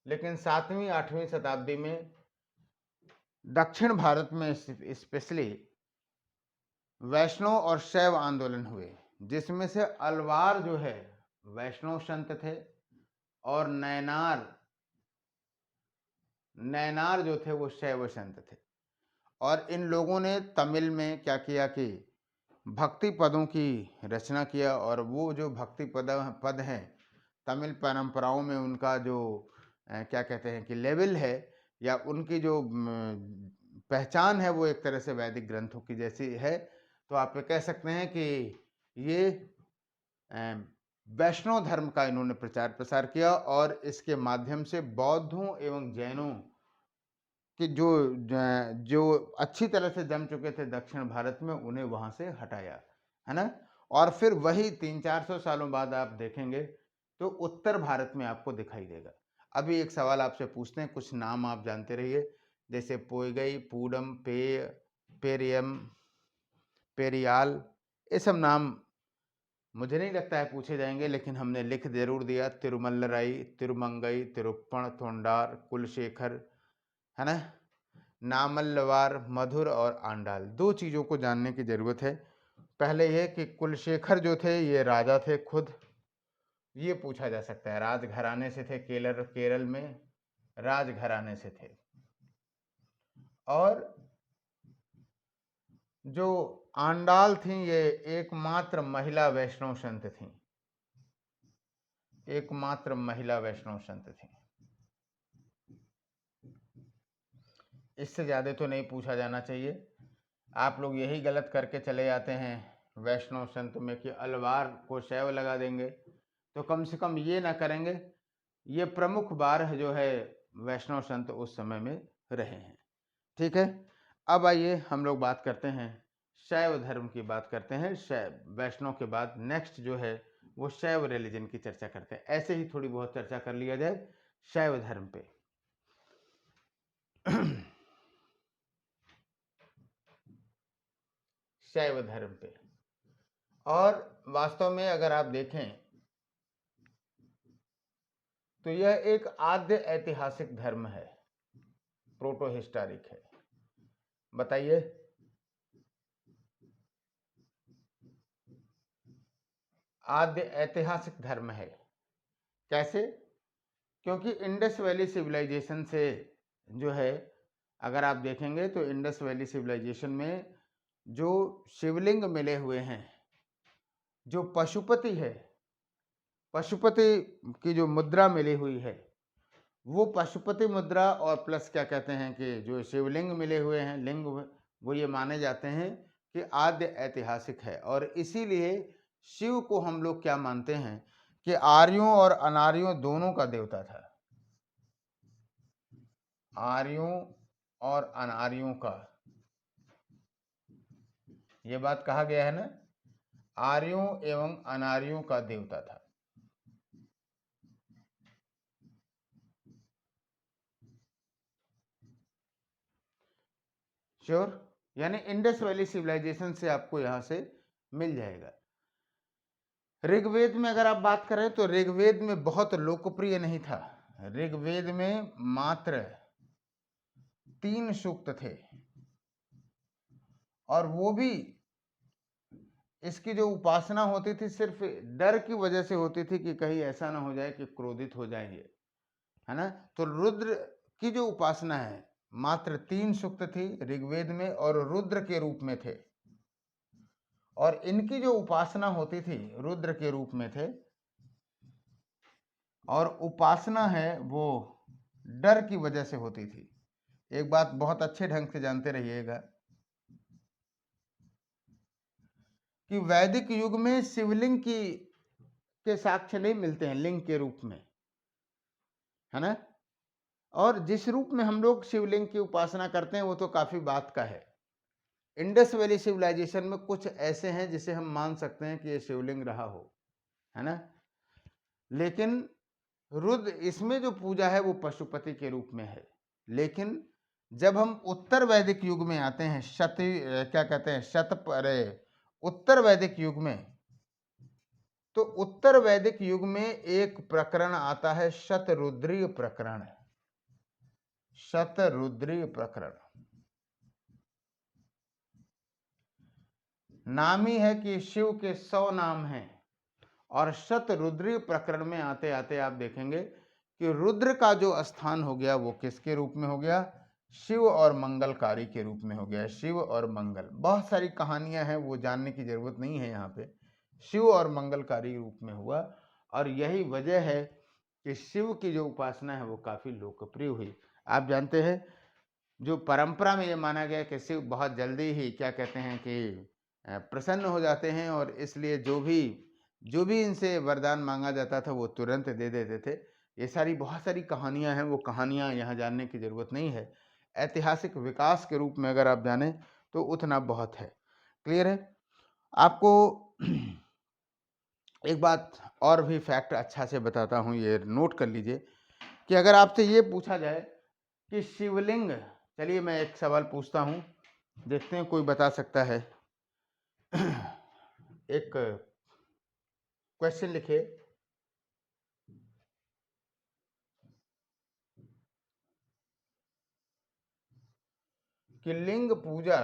लेकिन 7वीं 8वीं शताब्दी में दक्षिण भारत में स्पेशली वैष्णव और शैव आंदोलन हुए, जिसमें से अलवार जो है वैष्णव संत थे और नैनार जो थे वो शैव संत थे। और इन लोगों ने तमिल में क्या किया कि भक्ति पदों की रचना किया, और वो जो भक्ति पद हैं तमिल परंपराओं में उनका जो क्या कहते हैं कि लेवल है या उनकी जो पहचान है वो एक तरह से वैदिक ग्रंथों की जैसी है। तो आप ये कह सकते हैं कि ये वैष्णव धर्म का इन्होंने प्रचार प्रसार किया और इसके माध्यम से बौद्धों एवं जैनों कि जो अच्छी तरह से जम चुके थे दक्षिण भारत में उन्हें वहां से हटाया, है ना। और फिर वही 300-400 सालों बाद आप देखेंगे तो उत्तर भारत में आपको दिखाई देगा। अभी एक सवाल आपसे पूछते हैं, कुछ नाम आप जानते रहिए, जैसे पोइगई, पूडम, पेरियम, पेरियाल, ये सब नाम मुझे नहीं लगता है पूछे जाएंगे, लेकिन हमने लिख जरूर दिया। तिरुमल्लराई, तिरुमंगई, तिरुप्पण, थोंडार, कुलशेखर, है ना, नामल्लवार, मधुर और आंडाल। दो चीज़ों को जानने की ज़रूरत है। पहले ये कि कुलशेखर जो थे ये राजा थे खुद, ये पूछा जा सकता है, राजघराने से थे, केरल में राजघराने से थे। और जो आंडाल थी ये एकमात्र महिला वैष्णव संत थी, एकमात्र महिला वैष्णव संत थी। इससे ज़्यादा तो नहीं पूछा जाना चाहिए। आप लोग यही गलत करके चले जाते हैं वैष्णव संत में कि अलवार को शैव लगा देंगे, तो कम से कम ये ना करेंगे। ये प्रमुख बार जो है वैष्णव संत उस समय में रहे हैं, ठीक है। अब आइए हम लोग बात करते हैं शैव धर्म की, बात करते हैं शैव वैष्णव के बाद नेक्स्ट जो है वो शैव रिलीजन की चर्चा करते हैं। ऐसे ही थोड़ी बहुत चर्चा कर लिया जाए शैव धर्म पे। शैव धर्म पे, और वास्तव में अगर आप देखें तो यह एक आद्य ऐतिहासिक धर्म है, प्रोटो हिस्टोरिक है। बताइए, आद्य ऐतिहासिक धर्म है। कैसे? क्योंकि इंडस वैली सिविलाइजेशन से जो है अगर आप देखेंगे तो इंडस वैली सिविलाइजेशन में जो शिवलिंग मिले हुए हैं, जो पशुपति है, पशुपति की जो मुद्रा मिली हुई है वो पशुपति मुद्रा, और प्लस क्या कहते हैं कि जो शिवलिंग मिले हुए हैं लिंग, वो ये माने जाते हैं कि आद्य ऐतिहासिक है। और इसीलिए शिव को हम लोग क्या मानते हैं कि आर्यों और अनार्यों दोनों का देवता था, आर्यों और अनार्यों का, ये बात कहा गया है ना, आर्यों एवं अनार्यों का देवता था। श्योर, यानी इंडस वैली सिविलाइजेशन से आपको यहां से मिल जाएगा। ऋग्वेद में अगर आप बात करें तो ऋग्वेद में बहुत लोकप्रिय नहीं था। ऋग्वेद में मात्र 3 सूक्त थे, और वो भी इसकी जो उपासना होती थी सिर्फ डर की वजह से होती थी कि कहीं ऐसा ना हो जाए कि क्रोधित हो जाएंगे, है ना। तो रुद्र की जो उपासना है मात्र 3 सूक्त थी ऋग्वेद में, और रुद्र के रूप में थे, और इनकी जो उपासना होती थी रुद्र के रूप में थे, और उपासना है वो डर की वजह से होती थी। एक बात बहुत अच्छे ढंग से जानते रहिएगा कि वैदिक युग में शिवलिंग के साक्ष्य नहीं मिलते हैं लिंग के रूप में, है ना। और जिस रूप में हम लोग शिवलिंग की उपासना करते हैं वो तो काफी बात का है। इंडस वैली सिविलाइजेशन में कुछ ऐसे हैं जिसे हम मान सकते हैं कि ये शिवलिंग रहा हो, है ना। लेकिन रुद्र इसमें जो पूजा है वो पशुपति के रूप में है। लेकिन जब हम उत्तर वैदिक युग में आते हैं, क्या कहते हैं, अरे उत्तर वैदिक युग में, तो उत्तर वैदिक युग में एक प्रकरण आता है शतरुद्रीय प्रकरण। शतरुद्रीय प्रकरण नाम ही है कि शिव के 100 नाम हैं। और शतरुद्रीय प्रकरण में आते आते आप देखेंगे कि रुद्र का जो स्थान हो गया वो किसके रूप में हो गया, शिव और मंगलकारी के रूप में हो गया। शिव और मंगल, बहुत सारी कहानियां हैं, वो जानने की जरूरत नहीं है यहाँ पे। शिव और मंगलकारी रूप में हुआ, और यही वजह है कि शिव की जो उपासना है वो काफी लोकप्रिय हुई। आप जानते हैं जो परंपरा में ये माना गया कि शिव बहुत जल्दी ही क्या कहते हैं कि प्रसन्न हो जाते हैं, और इसलिए जो भी इनसे वरदान मांगा जाता था वो तुरंत दे देते थे। ये सारी बहुत सारी कहानियां हैं, वो कहानियां यहाँ जानने की जरूरत नहीं है। ऐतिहासिक विकास के रूप में अगर आप जाने तो उतना बहुत है। क्लियर है आपको। एक बात और भी फैक्ट अच्छा से बताता हूँ, ये नोट कर लीजिए कि अगर आपसे ये पूछा जाए कि शिवलिंग, चलिए मैं एक सवाल पूछता हूँ, देखते हैं कोई बता सकता है। एक क्वेश्चन लिखिए कि लिंग पूजा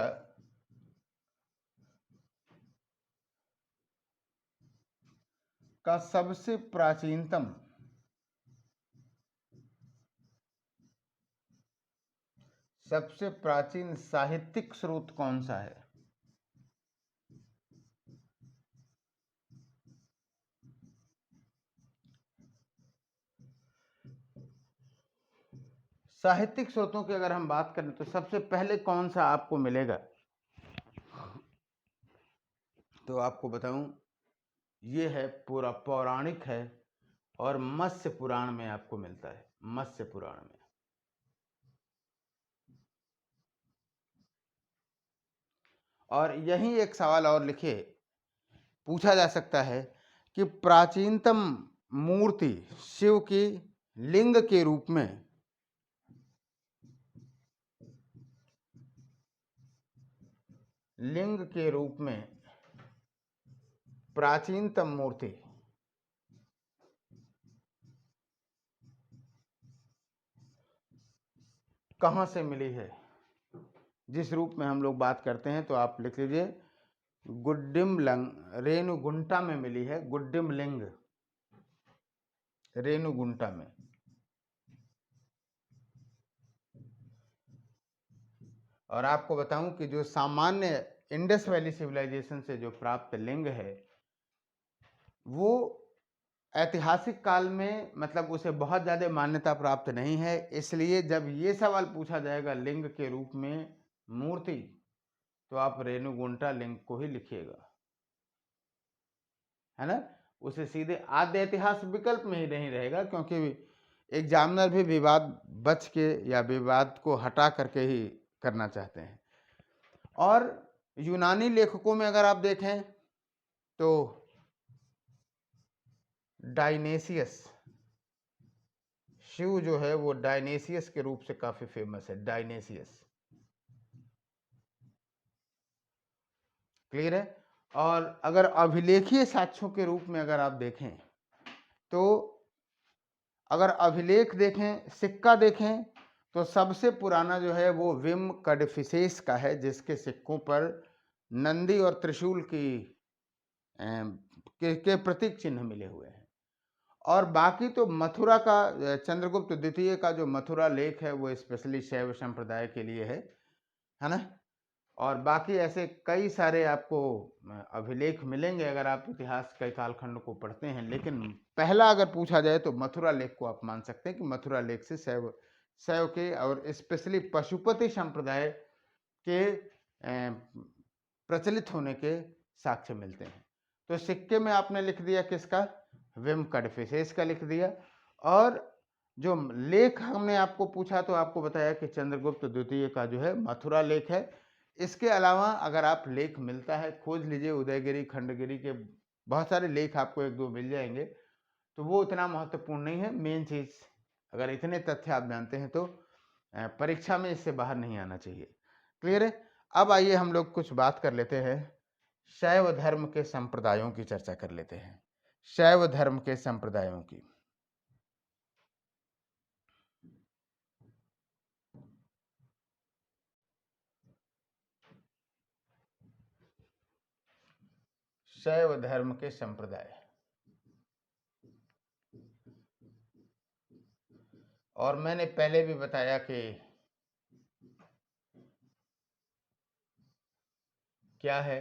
का सबसे प्राचीन साहित्यिक स्रोत कौन सा है। साहित्यिक स्रोतों की अगर हम बात करें तो सबसे पहले कौन सा आपको मिलेगा, तो आपको बताऊं ये है पूरा पौराणिक है, और मत्स्य पुराण में आपको मिलता है। मत्स्य पुराण में। और यही एक सवाल और लिखिए, पूछा जा सकता है कि प्राचीनतम मूर्ति शिव की लिंग के रूप में प्राचीनतम मूर्ति कहां से मिली है। जिस रूप में हम लोग बात करते हैं तो आप लिख लीजिए गुड्डिम लंग, रेणुगुंटा में मिली है। गुड्डिम लिंग रेणुगुंटा में। और आपको बताऊं कि जो सामान्य इंडस वैली सिविलाइजेशन से जो प्राप्त लिंग है वो ऐतिहासिक काल में मतलब उसे बहुत ज़्यादा मान्यता प्राप्त नहीं है। इसलिए जब ये सवाल पूछा जाएगा लिंग के रूप में मूर्ति, तो आप रेणुगुंटा लिंग को ही लिखिएगा, है ना। उसे सीधे आद्य इतिहास विकल्प में ही नहीं रहेगा, क्योंकि एग्जामिनर भी विवाद बच के या विवाद को हटा करके ही करना चाहते हैं। और यूनानी लेखकों में अगर आप देखें तो डायनेसियस, शिव जो है वो डायनेसियस के रूप से काफी फेमस है। डायनेसियस, क्लियर है। और अगर अभिलेखीय साक्ष्यों के रूप में अगर आप देखें तो अगर अभिलेख देखें, सिक्का देखें, तो सबसे पुराना जो है वो विम कडफिसेस का है, जिसके सिक्कों पर नंदी और त्रिशूल के प्रतीक चिन्ह मिले हुए हैं। और बाकी तो मथुरा का चंद्रगुप्त द्वितीय का जो मथुरा लेख है वो स्पेशली शैव संप्रदाय के लिए है ना। और बाकी ऐसे कई सारे आपको अभिलेख मिलेंगे अगर आप इतिहास के कालखंड को पढ़ते हैं। लेकिन पहला अगर पूछा जाए तो मथुरा लेख को आप मान सकते हैं कि मथुरा लेख से शैव शैव के और स्पेशली पशुपति संप्रदाय के प्रचलित होने के साक्ष्य मिलते हैं। तो सिक्के में आपने लिख दिया किसका, विम कडफिसेस का लिख दिया। और जो लेख हमने आपको पूछा तो आपको बताया कि चंद्रगुप्त द्वितीय का जो है मथुरा लेख है। इसके अलावा अगर आप लेख मिलता है खोज लीजिए, उदयगिरी खंडगिरी के बहुत सारे लेख आपको एक दो मिल जाएंगे, तो वो उतना महत्वपूर्ण नहीं है। मेन चीज अगर इतने तथ्य आप जानते हैं तो परीक्षा में इससे बाहर नहीं आना चाहिए। क्लियर है। अब आइए हम लोग कुछ बात कर लेते हैं, शैव धर्म के संप्रदायों की चर्चा कर लेते हैं। शैव धर्म के संप्रदायों की, शैव धर्म के संप्रदाय। और मैंने पहले भी बताया कि क्या है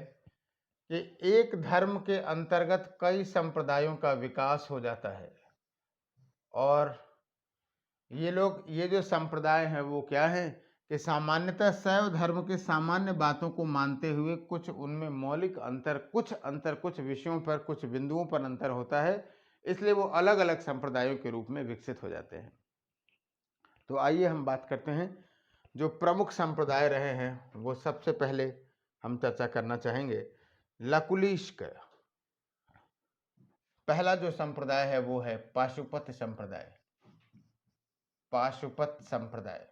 कि एक धर्म के अंतर्गत कई संप्रदायों का विकास हो जाता है। और ये जो संप्रदाय हैं वो क्या है कि सामान्यतः शैव धर्म के सामान्य बातों को मानते हुए कुछ उनमें मौलिक अंतर, कुछ विषयों पर, कुछ बिंदुओं पर अंतर होता है, इसलिए वो अलग अलग संप्रदायों के रूप में विकसित हो जाते हैं। तो आइए हम बात करते हैं जो प्रमुख संप्रदाय रहे हैं। वो सबसे पहले हम चर्चा करना चाहेंगे लकुलिश का। पहला जो संप्रदाय है वो है पाशुपत संप्रदाय। पाशुपत संप्रदाय,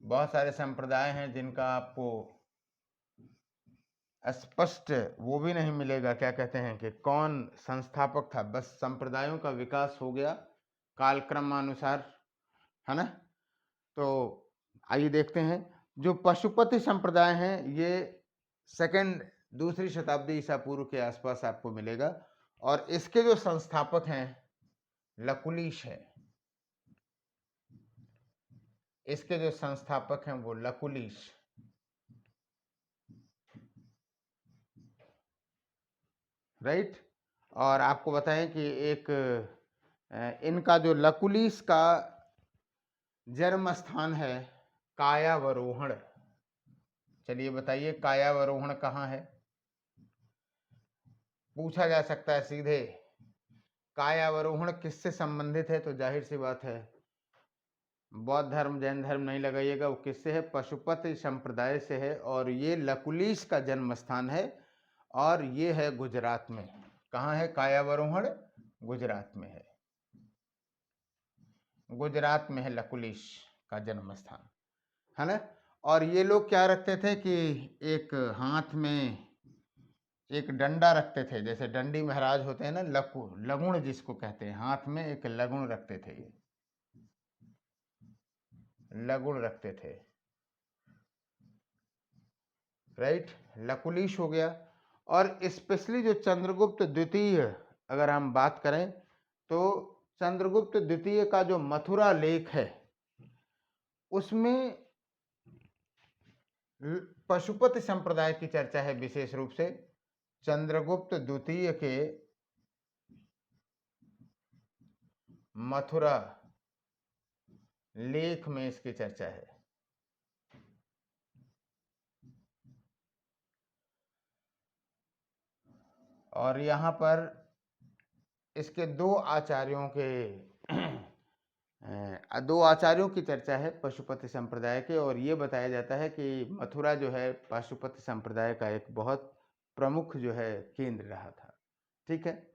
बहुत सारे संप्रदाय हैं जिनका आपको स्पष्ट वो भी नहीं मिलेगा, क्या कहते हैं कि कौन संस्थापक था, बस संप्रदायों का विकास हो गया कालक्रमानुसार, है ना। तो आइए देखते हैं जो पशुपति संप्रदाय हैं ये दूसरी शताब्दी ईसा पूर्व के आसपास आपको मिलेगा। और इसके जो संस्थापक हैं लकुलिश है। इसके जो संस्थापक हैं वो लकुलिश। राइट। और आपको बताएं कि एक इनका जो लकुलिश का जन्म स्थान है कायावरोहण। चलिए बताइए कायावरोहण कहाँ है। पूछा जा सकता है सीधे कायावरोहण किससे संबंधित है, तो जाहिर सी बात है बौद्ध धर्म जैन धर्म नहीं लगाइएगा, वो किससे है, पशुपति संप्रदाय से है। और ये लकुलिश का जन्म स्थान है और ये है गुजरात में। कहाँ है कायावरोहण, गुजरात में है। गुजरात में है लकुलिश का जन्म स्थान, है ना। और ये लोग क्या रखते थे कि एक हाथ में एक डंडा रखते थे, जैसे डंडी महाराज होते हैं ना, लगुण जिसको कहते हैं, हाथ में एक लगुण रखते थे, ये लगुण रखते थे। राइट, लकुलिश हो गया। और स्पेशली जो चंद्रगुप्त द्वितीय अगर हम बात करें तो चंद्रगुप्त द्वितीय का जो मथुरा लेख है उसमें पशुपति संप्रदाय की चर्चा है, विशेष रूप से चंद्रगुप्त द्वितीय के मथुरा लेख में इसकी चर्चा है। और यहाँ पर इसके दो आचार्यों की चर्चा है पशुपति संप्रदाय के। और ये बताया जाता है कि मथुरा जो है पशुपति संप्रदाय का एक बहुत प्रमुख जो है केंद्र रहा था। ठीक है,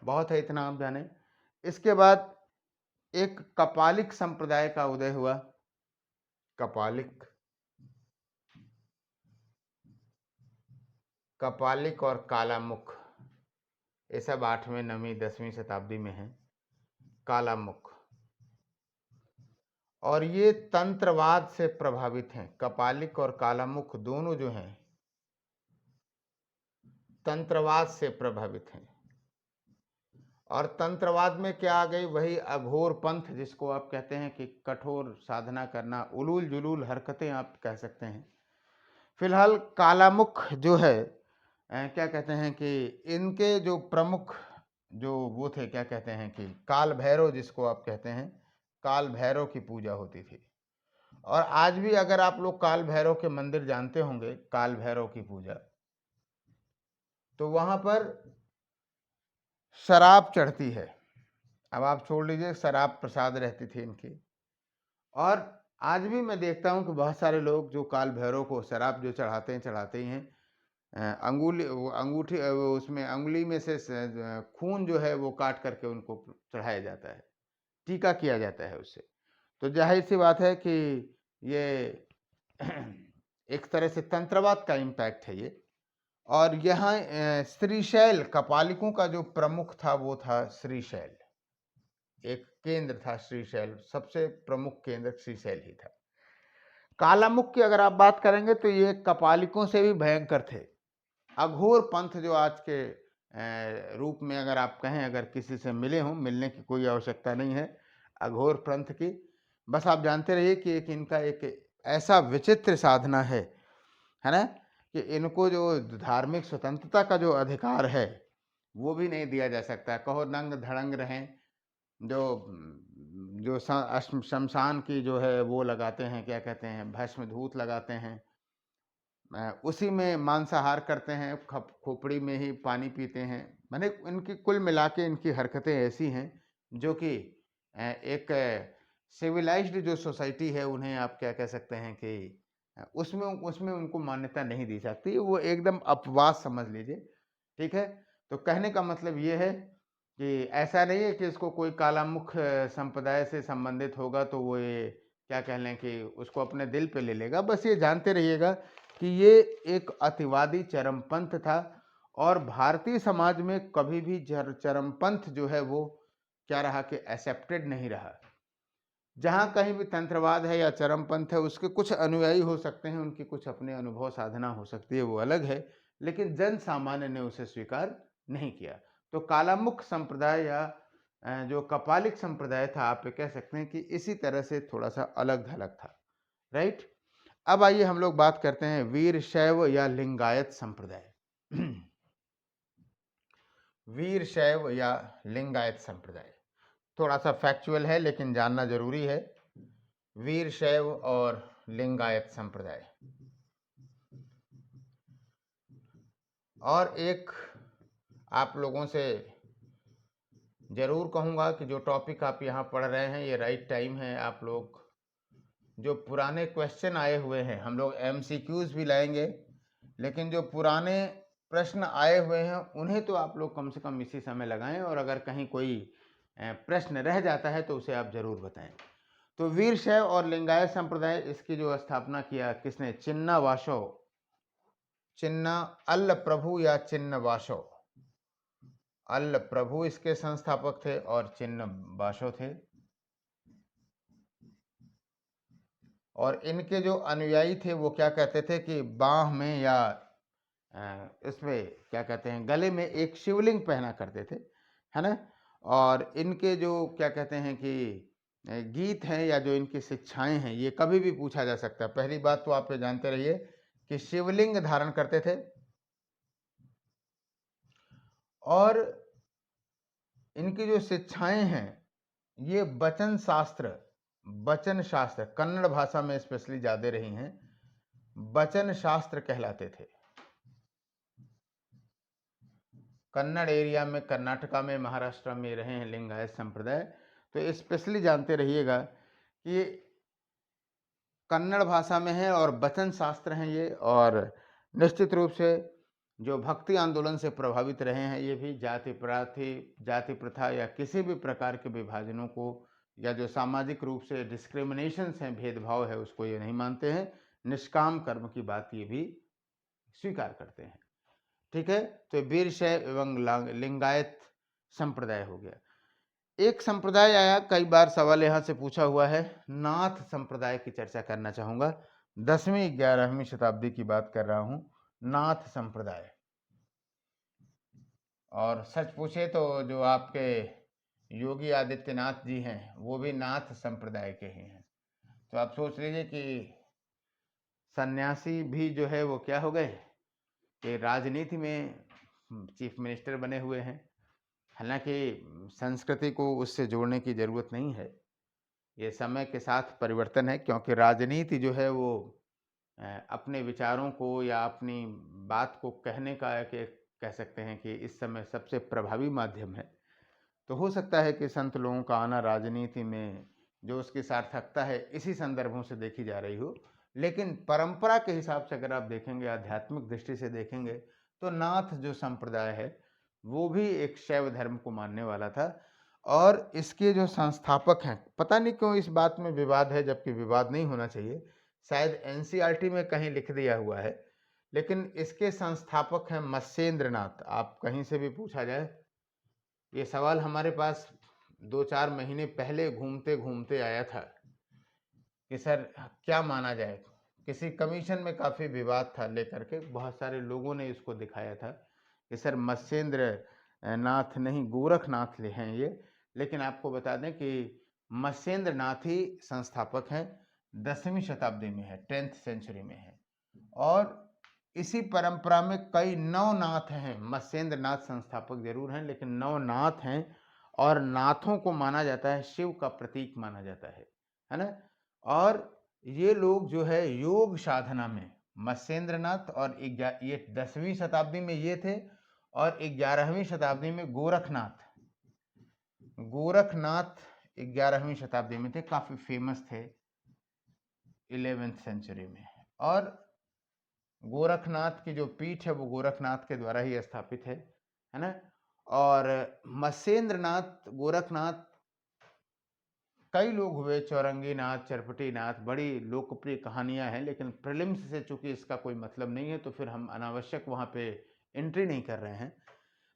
बहुत है, इतना आप जाने। इसके बाद एक कपालिक संप्रदाय का उदय हुआ। कपालिक और कालामुख, ये सब 8वीं 9वीं 10वीं शताब्दी में है। कालामुख, और ये तंत्रवाद से प्रभावित हैं। कपालिक और कालामुख दोनों जो हैं तंत्रवाद से प्रभावित हैं। और तंत्रवाद में क्या आ गई, वही अघोर पंथ जिसको आप कहते हैं कि कठोर साधना करना, उलूल जुलूल हरकतें आप कह सकते हैं। फिलहाल कालामुख जो है क्या कहते हैं कि इनके जो प्रमुख जो वो थे, क्या कहते हैं कि काल भैरव, जिसको आप कहते हैं, काल भैरव की पूजा होती थी। और आज भी अगर आप लोग काल भैरव के मंदिर जानते होंगे, काल भैरव की पूजा, तो वहां पर शराब चढ़ती है। अब आप छोड़ लीजिए, शराब प्रसाद रहती थी इनकी। और आज भी मैं देखता हूं कि बहुत सारे लोग जो काल भैरव को शराब जो चढ़ाते ही हैं, अंगुली वो अंगूठी वो उसमें अंगुली में से खून जो है वो काट करके उनको चढ़ाया जाता है, टीका किया जाता है उससे। तो जाहिर सी बात है कि ये एक तरह से तंत्रवाद का इम्पैक्ट है ये। और यहाँ श्रीशैल, कपालिकों का जो प्रमुख था वो था श्रीशैल, एक केंद्र था श्रीशैल, सबसे प्रमुख केंद्र श्रीशैल ही था। कालामुख की अगर आप बात करेंगे तो ये कपालिकों से भी भयंकर थे। अघोर पंथ जो आज के रूप में अगर आप कहें, अगर किसी से मिले हों, मिलने की कोई आवश्यकता नहीं है अघोर पंथ की, बस आप जानते रहिए कि एक इनका एक ऐसा विचित्र साधना है ना, कि इनको जो धार्मिक स्वतंत्रता का जो अधिकार है वो भी नहीं दिया जा सकता। कहो नंग धड़ंग रहें, जो जो शमशान की जो है वो लगाते हैं, क्या कहते हैं, भस्म धूत लगाते हैं, उसी में मांसाहार करते हैं, खोपड़ी में ही पानी पीते हैं। मैंने इनकी कुल मिला के इनकी हरकतें ऐसी हैं जो कि एक सिविलाइज्ड जो सोसाइटी है उन्हें आप क्या कह सकते हैं कि उसमें उसमें उनको मान्यता नहीं दी सकती, वो एकदम अपवाद समझ लीजिए। ठीक है, तो कहने का मतलब ये है कि ऐसा नहीं है कि इसको कोई कालामुख संप्रदाय से संबंधित होगा तो वो ये क्या कह लें कि उसको अपने दिल पे ले लेगा। बस ये जानते रहिएगा कि ये एक अतिवादी चरमपंथ था, और भारतीय समाज में कभी भी चरमपंथ जो है वो क्या रहा कि एक्सेप्टेड नहीं रहा। जहाँ कहीं भी तंत्रवाद है या चरमपंथ है, उसके कुछ अनुयायी हो सकते हैं, उनकी कुछ अपने अनुभव साधना हो सकती है, वो अलग है, लेकिन जन सामान्य ने उसे स्वीकार नहीं किया। तो कालामुख संप्रदाय या जो कपालिक संप्रदाय था, आप कह सकते हैं कि इसी तरह से थोड़ा सा अलग थलग था। राइट। अब आइए हम लोग बात करते हैं वीर शैव या लिंगायत संप्रदाय। वीर शैव या लिंगायत संप्रदाय थोड़ा सा फैक्चुअल है लेकिन जानना जरूरी है। वीर शैव और लिंगायत संप्रदाय। और एक आप लोगों से जरूर कहूंगा कि जो टॉपिक आप यहाँ पढ़ रहे हैं ये राइट टाइम है। आप लोग जो पुराने क्वेश्चन आए हुए हैं, हम लोग MCQs भी लाएंगे, लेकिन जो पुराने प्रश्न आए हुए हैं उन्हें तो आप लोग कम से कम इसी समय लगाएं, और अगर कहीं कोई प्रश्न रह जाता है तो उसे आप जरूर बताएं। तो वीर शैव और लिंगायत संप्रदाय, इसकी जो स्थापना किया किसने? चिन्ना वाशव, चिन्ना अल्ल प्रभु या चिन्न वाशव। अल्ल प्रभु इसके संस्थापक थे और चिन्न वाशव थे। और इनके जो अनुयायी थे वो क्या कहते थे कि बाह में या इसमें क्या कहते हैं, गले में एक शिवलिंग पहना करते थे, है ना। और इनके जो क्या कहते हैं कि गीत हैं या जो इनकी शिक्षाएं हैं, ये कभी भी पूछा जा सकता है। पहली बात तो आप जानते रहिए कि शिवलिंग धारण करते थे, और इनकी जो शिक्षाएं हैं ये वचन शास्त्र कन्नड़ भाषा में स्पेशली ज्यादा रही हैं, वचन शास्त्र कहलाते थे। कन्नड़ एरिया में, कर्नाटका में, महाराष्ट्र में रहे हैं लिंगायत संप्रदाय, तो स्पेशली जानते रहिएगा कि कन्नड़ भाषा में है और वचन शास्त्र हैं ये। और निश्चित रूप से जो भक्ति आंदोलन से प्रभावित रहे हैं ये भी, जाति प्रथा या किसी भी प्रकार के विभाजनों को या जो सामाजिक रूप से डिस्क्रिमिनेशंस हैं, भेदभाव है, उसको ये नहीं मानते हैं। निष्काम कर्म की बात ये भी स्वीकार करते हैं। ठीक है, तो वीर शैव एवं लिंगायत संप्रदाय हो गया। एक संप्रदाय आया, कई बार सवाल यहां से पूछा हुआ है, नाथ संप्रदाय की चर्चा करना चाहूंगा। 10वीं 11वीं शताब्दी की बात कर रहा हूं, नाथ संप्रदाय। और सच पूछे तो जो आपके योगी आदित्यनाथ जी हैं वो भी नाथ संप्रदाय के ही हैं। तो आप सोच लीजिए कि सन्यासी भी जो है वो क्या हो गए कि राजनीति में चीफ मिनिस्टर बने हुए हैं। हालाँकि संस्कृति को उससे जोड़ने की ज़रूरत नहीं है। ये समय के साथ परिवर्तन है, क्योंकि राजनीति जो है वो अपने विचारों को या अपनी बात को कहने का एक कह सकते हैं कि इस समय सबसे प्रभावी माध्यम है। तो हो सकता है कि संत लोगों का आना राजनीति में जो उसकी सार्थकता है इसी संदर्भों से देखी जा रही हो। लेकिन परंपरा के हिसाब से अगर आप देखेंगे, आध्यात्मिक दृष्टि से देखेंगे, तो नाथ जो संप्रदाय है वो भी एक शैव धर्म को मानने वाला था। और इसके जो संस्थापक हैं, पता नहीं क्यों इस बात में विवाद है, जबकि विवाद नहीं होना चाहिए। शायद एनसीईआरटी में कहीं लिख दिया हुआ है, लेकिन इसके संस्थापक हैं मत्स्येंद्र नाथ। आप कहीं से भी पूछा जाए, ये सवाल हमारे पास 2-4 महीने पहले घूमते-घूमते आया था कि सर क्या माना जाए? किसी कमीशन में काफ़ी विवाद था लेकर के, बहुत सारे लोगों ने इसको दिखाया था कि सर मत्स्येंद्र नाथ नहीं, गोरखनाथ हैं ये। लेकिन आपको बता दें कि मत्स्येंद्र नाथ ही संस्थापक हैं, 10वीं शताब्दी में है, 10th सेंचुरी में है। और इसी परंपरा में कई नवनाथ हैं। मत्स्येंद्र नाथ संस्थापक जरूर हैं, लेकिन नवनाथ हैं। और नाथों को माना जाता है शिव का प्रतीक माना जाता है ना। और ये लोग जो है योग साधना में मत्स्येंद्र नाथ और ये 10वीं शताब्दी में ये थे, और 11वीं शताब्दी में गोरखनाथ, गोरखनाथ 11वीं शताब्दी में थे, काफी फेमस थे 11th सेंचुरी में। और गोरखनाथ की जो पीठ है वो गोरखनाथ के द्वारा ही स्थापित है ना। और मत्स्येंद्र नाथ, गोरखनाथ, कई लोग हुए, चौरंगी नाथ, चरपटी नाथ, बड़ी लोकप्रिय कहानियां हैं। लेकिन प्रीलिम्स से चूंकि इसका कोई मतलब नहीं है, तो फिर हम अनावश्यक वहां पे एंट्री नहीं कर रहे हैं।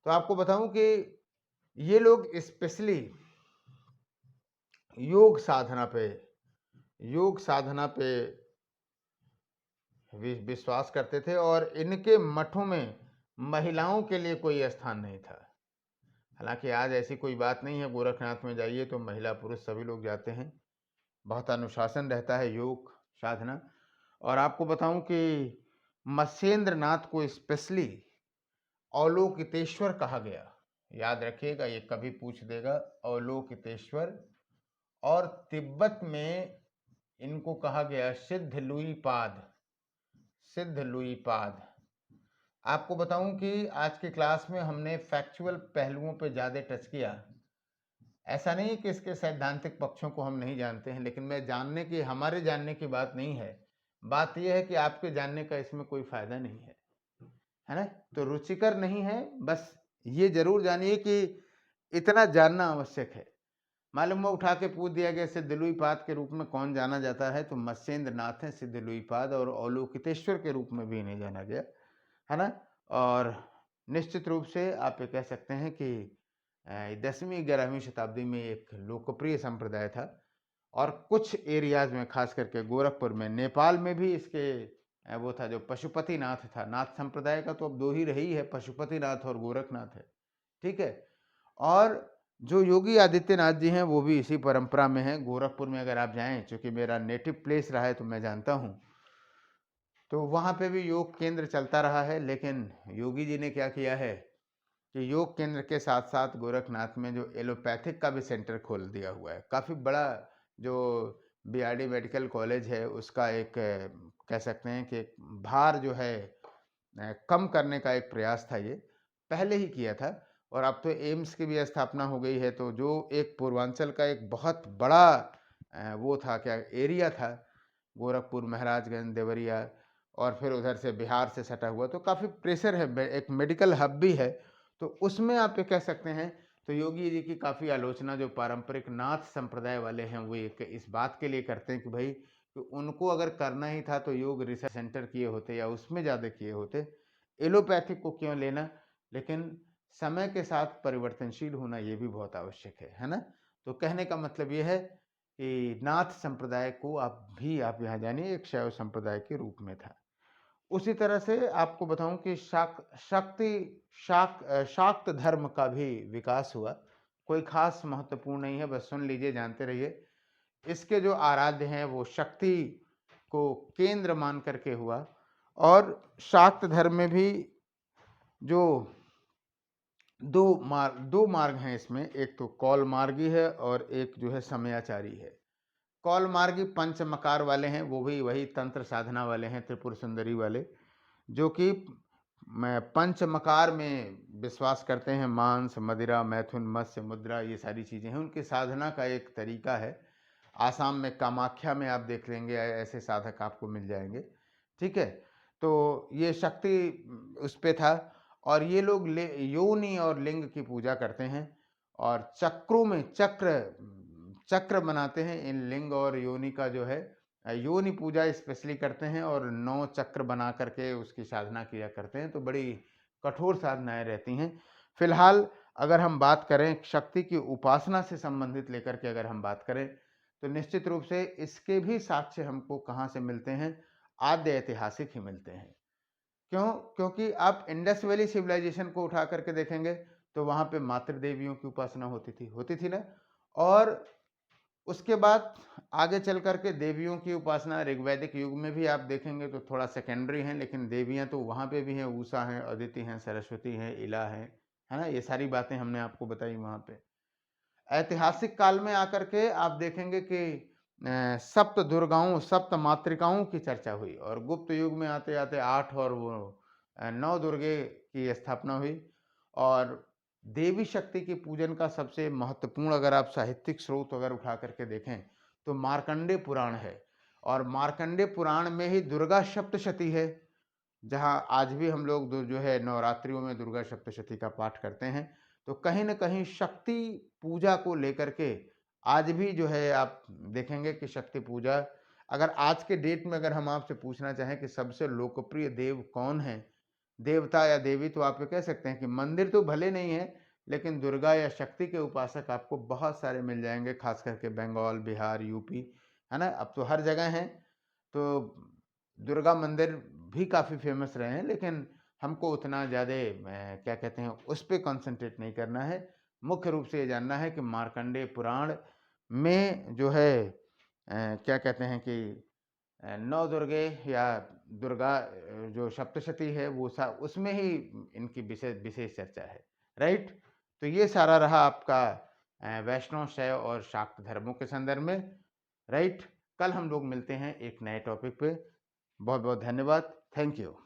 तो आपको बताऊं कि ये लोग स्पेशली योग साधना पे विश्वास करते थे, और इनके मठों में महिलाओं के लिए कोई स्थान नहीं था। हालांकि आज ऐसी कोई बात नहीं है, गोरखनाथ में जाइए तो महिला पुरुष सभी लोग जाते हैं, बहुत अनुशासन रहता है योग साधना। और आपको बताऊं कि मत्स्येंद्र नाथ को स्पेशली अवलोकितेश्वर कहा गया। याद रखिएगा, ये कभी पूछ देगा, अवलोकितेश्वर। और तिब्बत में इनको कहा गया सिद्ध लुई पाद, सिद्ध लुई पाद। आपको बताऊं कि आज की क्लास में हमने फैक्चुअल पहलुओं पर ज़्यादा टच किया। ऐसा नहीं कि इसके सैद्धांतिक पक्षों को हम नहीं जानते हैं, लेकिन हमारे जानने की बात नहीं है। बात यह है कि आपके जानने का इसमें कोई फायदा नहीं है ना। तो रुचिकर नहीं है, बस ये जरूर जानिए कि इतना जानना आवश्यक है। मालूम हुआ उठा के पूछ दिया गया सिद्ध लुई पाद के रूप में कौन जाना जाता है, तो मत्स्येंद्र नाथ है सिद्ध लुई पाद, और अवलोकितेश्वर के रूप में भी इन्हें जाना गया है ना। और निश्चित रूप से आप ये कह सकते हैं कि 10वीं-11वीं शताब्दी में एक लोकप्रिय संप्रदाय था। और कुछ एरियाज में, खास करके गोरखपुर में, नेपाल में भी इसके वो था जो पशुपतिनाथ था। नाथ संप्रदाय का तो अब दो ही रही है, पशुपतिनाथ और गोरखनाथ है, ठीक है। और जो योगी आदित्यनाथ जी हैं वो भी इसी परंपरा में हैं। गोरखपुर में अगर आप जाएं, चूंकि मेरा नेटिव प्लेस रहा है तो मैं जानता हूं, तो वहाँ पे भी योग केंद्र चलता रहा है। लेकिन योगी जी ने क्या किया है कि योग केंद्र के साथ साथ गोरखनाथ में जो एलोपैथिक का भी सेंटर खोल दिया हुआ है। काफ़ी बड़ा जो बीआरडी मेडिकल कॉलेज है उसका एक कह सकते हैं कि भार जो है कम करने का एक प्रयास था, ये पहले ही किया था। और अब तो एम्स की भी स्थापना हो गई है। तो जो एक पूर्वांचल का एक बहुत बड़ा वो था, क्या एरिया था, गोरखपुर, महाराजगंज, देवरिया, और फिर उधर से बिहार से सटा हुआ, तो काफ़ी प्रेशर है, एक मेडिकल हब भी है। तो उसमें आप ये कह सकते हैं, तो योगी जी की काफ़ी आलोचना जो पारंपरिक नाथ संप्रदाय वाले हैं वो एक इस बात के लिए करते हैं कि भाई, कि उनको अगर करना ही था तो योग रिसर्च सेंटर किए होते या उसमें ज़्यादा किए होते, एलोपैथिक को क्यों लेना। लेकिन समय के साथ परिवर्तनशील होना ये भी बहुत आवश्यक है ना। तो कहने का मतलब ये है कि नाथ संप्रदाय को आप यहाँ जानिए एक शैव संप्रदाय के रूप में था। उसी तरह से आपको बताऊं कि शाक्त धर्म का भी विकास हुआ। कोई खास महत्वपूर्ण नहीं है, बस सुन लीजिए, जानते रहिए। इसके जो आराध्य हैं वो शक्ति को केंद्र मान करके हुआ। और शाक्त धर्म में भी जो दो मार्ग हैं इसमें, एक तो कौल मार्गी है और एक जो है समयाचारी है। कौल मार्गी पंच मकार वाले हैं, वो भी वही तंत्र साधना वाले हैं, त्रिपुर सुंदरी वाले, जो कि पंच मकार में विश्वास करते हैं। मांस, मदिरा, मैथुन, मत्स्य, मुद्रा, ये सारी चीज़ें हैं, उनकी साधना का एक तरीका है। आसाम में कामाख्या में आप देख लेंगे ऐसे साधक आपको मिल जाएंगे, ठीक है। तो ये शक्ति उस पे था, और ये लोग योनि और लिंग की पूजा करते हैं, और चक्रों में चक्र बनाते हैं। इन लिंग और योनि का जो है योनि पूजा स्पेशली करते हैं, और 9 चक्र बना करके उसकी साधना किया करते हैं। तो बड़ी कठोर साधनाएं रहती हैं। फिलहाल अगर हम बात करें शक्ति की उपासना से संबंधित लेकर के, अगर हम बात करें, तो निश्चित रूप से इसके भी साक्ष्य हमको कहाँ से मिलते हैं? आद्य ऐतिहासिक ही मिलते हैं। क्यों? क्योंकि आप इंडस वैली सिविलाइजेशन को उठा करके देखेंगे तो वहाँ पे मातृ देवियों की उपासना होती थी ना। और उसके बाद आगे चल करके देवियों की उपासना ऋग्वैदिक युग में भी आप देखेंगे तो थोड़ा सेकेंडरी है, लेकिन देवियाँ तो वहाँ पे भी हैं, उषा हैं, अदिति हैं, सरस्वती हैं, इला हैं, है ना। ये सारी बातें हमने आपको बताई वहाँ पे। ऐतिहासिक काल में आकर के आप देखेंगे कि सप्त दुर्गाओं, सप्त मातृकाओं की चर्चा हुई, और गुप्त युग में आते आते 8 और वो 9 दुर्गे की स्थापना हुई। और देवी शक्ति के पूजन का सबसे महत्वपूर्ण अगर आप साहित्यिक स्रोत अगर उठा करके देखें तो मार्कंडेय पुराण है, और मार्कंडेय पुराण में ही दुर्गा सप्तशती है, जहाँ आज भी हम लोग जो है नवरात्रियों में दुर्गा सप्तशती का पाठ करते हैं। तो कहीं न कहीं शक्ति पूजा को लेकर के आज भी जो है आप देखेंगे कि शक्ति पूजा, अगर आज के डेट में अगर हम आपसे पूछना चाहें कि सबसे लोकप्रिय देव कौन है, देवता या देवी, तो आप ये कह सकते हैं कि मंदिर तो भले नहीं है, लेकिन दुर्गा या शक्ति के उपासक आपको बहुत सारे मिल जाएँगे, खास करके बंगाल, बिहार, यूपी, है ना? अब तो हर जगह हैं। तो दुर्गा मंदिर भी काफ़ी फेमस रहे हैं, लेकिन हमको उतना ज़्यादा क्या कहते हैं उस पे कंसंट्रेट नहीं करना है। मुख्य रूप से ये जानना है कि मार्कंडेय पुराण में जो है क्या कहते हैं कि 9 दुर्गे या दुर्गा जो सप्तशती है वो उसमें ही इनकी विशेष विशेष चर्चा है, राइट। तो ये सारा रहा आपका वैष्णव शैव और शाक्त धर्मों के संदर्भ में, राइट। कल हम लोग मिलते हैं एक नए टॉपिक पे। बहुत बहुत धन्यवाद, थैंक यू।